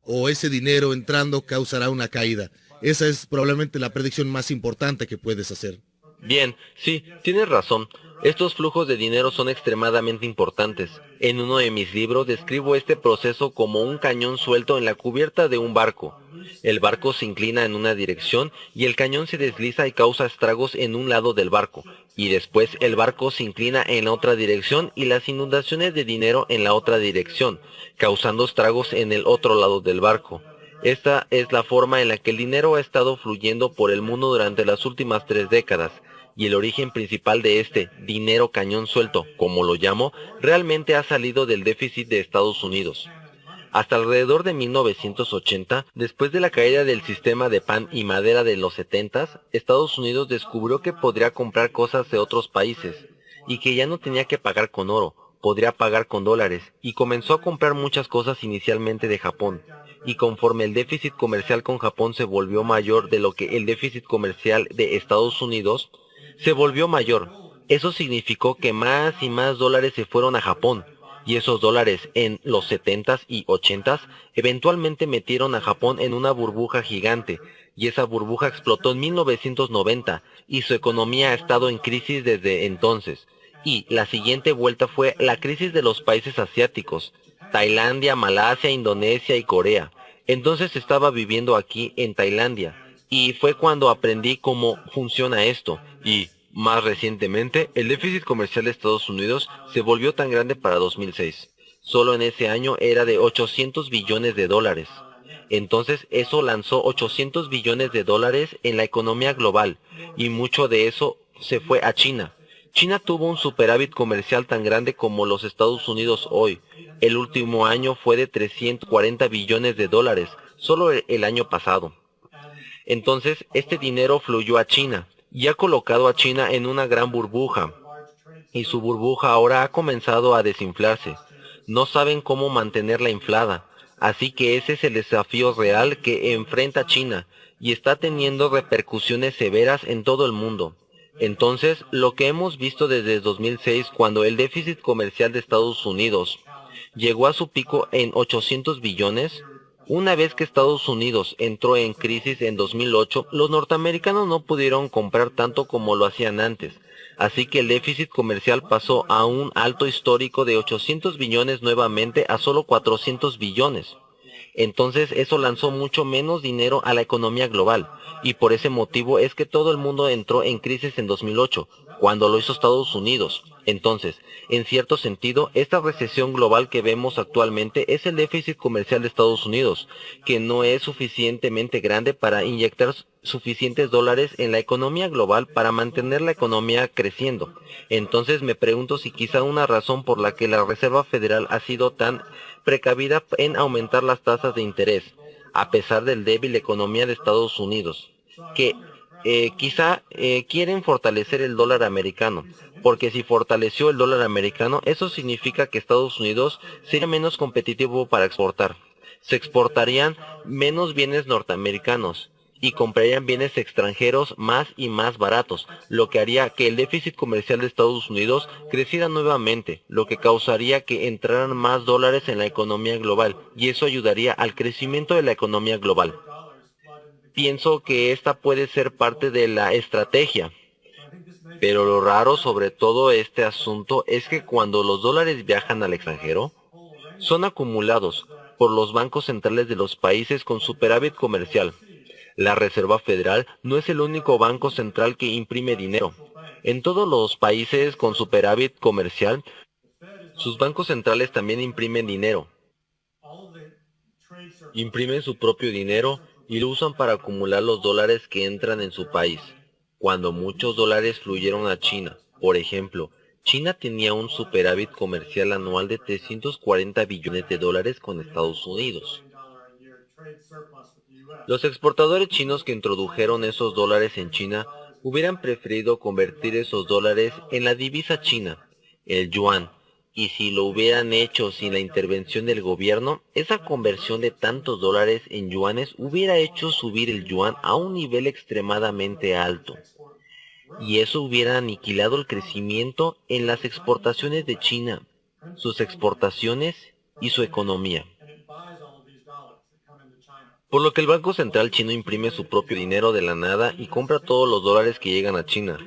o ese dinero entrando causará una caída. Esa es probablemente la predicción más importante que puedes hacer. Bien, sí, tienes razón. Estos flujos de dinero son extremadamente importantes. En uno de mis libros describo este proceso como un cañón suelto en la cubierta de un barco. El barco se inclina en una dirección y el cañón se desliza y causa estragos en un lado del barco. Y después el barco se inclina en otra dirección y las inundaciones de dinero en la otra dirección, causando estragos en el otro lado del barco. Esta es la forma en la que el dinero ha estado fluyendo por el mundo durante las últimas 3 décadas. Y el origen principal de este dinero cañón suelto, como lo llamo, realmente ha salido del déficit de Estados Unidos. Hasta alrededor de 1980, después de la caída del sistema de pan y madera de los 70s, Estados Unidos descubrió que podría comprar cosas de otros países, y que ya no tenía que pagar con oro, podría pagar con dólares, y comenzó a comprar muchas cosas inicialmente de Japón. Y conforme el déficit comercial con Japón se volvió mayor de lo que el déficit comercial de Estados Unidos, se volvió mayor. Eso significó que más y más dólares se fueron a Japón, y esos dólares en los 70s y 80s eventualmente metieron a Japón en una burbuja gigante, y esa burbuja explotó en 1990 y su economía ha estado en crisis desde entonces. Y la siguiente vuelta fue la crisis de los países asiáticos, Tailandia, Malasia, Indonesia y Corea. Entonces estaba viviendo aquí en Tailandia y fue cuando aprendí cómo funciona esto. Y más recientemente, el déficit comercial de Estados Unidos se volvió tan grande para 2006. Solo en ese año era de 800 billones de dólares. Entonces eso lanzó 800 billones de dólares en la economía global y mucho de eso se fue a China. China tuvo un superávit comercial tan grande como los Estados Unidos hoy. El último año fue de 340 billones de dólares, solo el año pasado. Entonces este dinero fluyó a China y ha colocado a China en una gran burbuja. Y su burbuja ahora ha comenzado a desinflarse. No saben cómo mantenerla inflada. Así que ese es el desafío real que enfrenta China y está teniendo repercusiones severas en todo el mundo. Entonces, lo que hemos visto desde 2006, cuando el déficit comercial de Estados Unidos llegó a su pico en 800 billones, una vez que Estados Unidos entró en crisis en 2008, los norteamericanos no pudieron comprar tanto como lo hacían antes. Así que el déficit comercial pasó a un alto histórico de 800 billones nuevamente a solo 400 billones. Entonces eso lanzó mucho menos dinero a la economía global, y por ese motivo es que todo el mundo entró en crisis en 2008, cuando lo hizo Estados Unidos. Entonces, en cierto sentido, esta recesión global que vemos actualmente es el déficit comercial de Estados Unidos, que no es suficientemente grande para inyectar suficientes dólares en la economía global para mantener la economía creciendo. Entonces me pregunto si quizá una razón por la que la Reserva Federal ha sido tan precavida en aumentar las tasas de interés, a pesar del débil economía de Estados Unidos, que quizá quieren fortalecer el dólar americano, porque si fortaleció el dólar americano, eso significa que Estados Unidos sería menos competitivo para exportar. Se exportarían menos bienes norteamericanos y comprarían bienes extranjeros más y más baratos, lo que haría que el déficit comercial de Estados Unidos creciera nuevamente, lo que causaría que entraran más dólares en la economía global, y eso ayudaría al crecimiento de la economía global. Pienso que esta puede ser parte de la estrategia, pero lo raro sobre todo este asunto es que cuando los dólares viajan al extranjero, son acumulados por los bancos centrales de los países con superávit comercial. La Reserva Federal no es el único banco central que imprime dinero. En todos los países con superávit comercial, sus bancos centrales también imprimen dinero. Imprimen su propio dinero y lo usan para acumular los dólares que entran en su país. Cuando muchos dólares fluyeron a China, por ejemplo, China tenía un superávit comercial anual de 340 billones de dólares con Estados Unidos. Los exportadores chinos que introdujeron esos dólares en China hubieran preferido convertir esos dólares en la divisa china, el yuan, y si lo hubieran hecho sin la intervención del gobierno, esa conversión de tantos dólares en yuanes hubiera hecho subir el yuan a un nivel extremadamente alto. Y eso hubiera aniquilado el crecimiento en las exportaciones de China, sus exportaciones y su economía. Por lo que el Banco Central chino imprime su propio dinero de la nada y compra todos los dólares que llegan a China.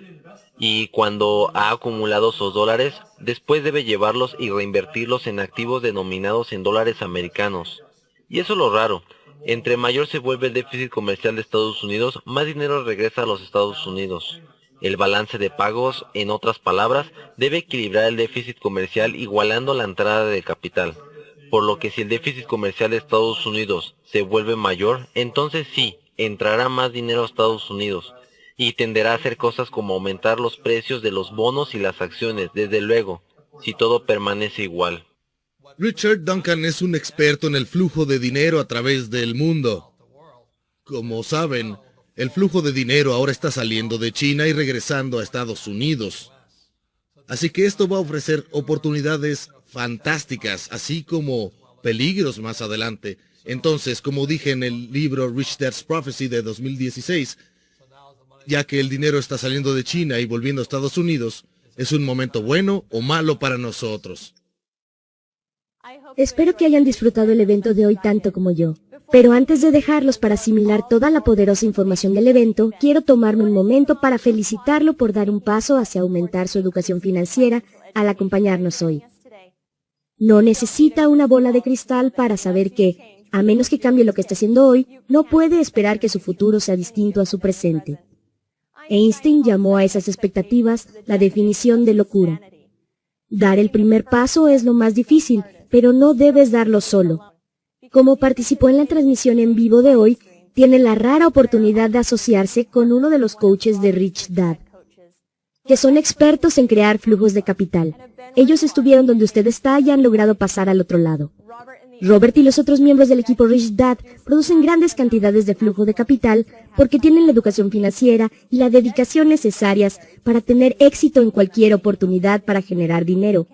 Y cuando ha acumulado esos dólares, después debe llevarlos y reinvertirlos en activos denominados en dólares americanos. Y eso es lo raro. Entre mayor se vuelve el déficit comercial de Estados Unidos, más dinero regresa a los Estados Unidos. El balance de pagos, en otras palabras, debe equilibrar el déficit comercial igualando la entrada de capital. Por lo que si el déficit comercial de Estados Unidos se vuelve mayor, entonces sí, entrará más dinero a Estados Unidos y tenderá a hacer cosas como aumentar los precios de los bonos y las acciones, desde luego, si todo permanece igual. Richard Duncan es un experto en el flujo de dinero a través del mundo. Como saben, el flujo de dinero ahora está saliendo de China y regresando a Estados Unidos. Así que esto va a ofrecer oportunidades fantásticas, así como peligros más adelante. Entonces, como dije en el libro Rich Dad's Prophecy de 2016, ya que el dinero está saliendo de China y volviendo a Estados Unidos, ¿es un momento bueno o malo para nosotros? Espero que hayan disfrutado el evento de hoy tanto como yo. Pero antes de dejarlos para asimilar toda la poderosa información del evento, quiero tomarme un momento para felicitarlo por dar un paso hacia aumentar su educación financiera al acompañarnos hoy. No necesita una bola de cristal para saber que, a menos que cambie lo que está haciendo hoy, no puede esperar que su futuro sea distinto a su presente. Einstein llamó a esas expectativas la definición de locura. Dar el primer paso es lo más difícil, pero no debes darlo solo. Como participó en la transmisión en vivo de hoy, tiene la rara oportunidad de asociarse con uno de los coaches de Rich Dad, que son expertos en crear flujos de capital. Ellos estuvieron donde usted está y han logrado pasar al otro lado. Robert y los otros miembros del equipo Rich Dad producen grandes cantidades de flujo de capital porque tienen la educación financiera y la dedicación necesarias para tener éxito en cualquier oportunidad para generar dinero.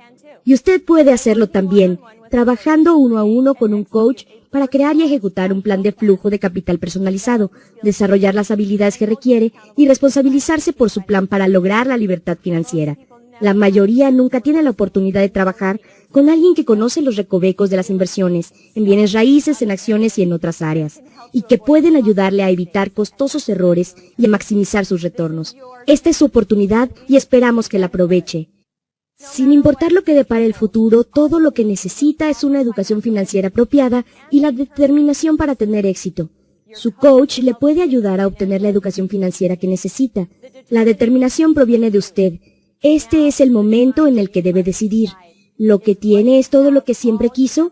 Y usted puede hacerlo también, trabajando uno a uno con un coach para crear y ejecutar un plan de flujo de capital personalizado, desarrollar las habilidades que requiere y responsabilizarse por su plan para lograr la libertad financiera. La mayoría nunca tiene la oportunidad de trabajar con alguien que conoce los recovecos de las inversiones, en bienes raíces, en acciones y en otras áreas, y que pueden ayudarle a evitar costosos errores y a maximizar sus retornos. Esta es su oportunidad y esperamos que la aproveche. Sin importar lo que depare el futuro, todo lo que necesita es una educación financiera apropiada y la determinación para tener éxito. Su coach le puede ayudar a obtener la educación financiera que necesita. La determinación proviene de usted. Este es el momento en el que debe decidir. ¿Lo que tiene es todo lo que siempre quiso?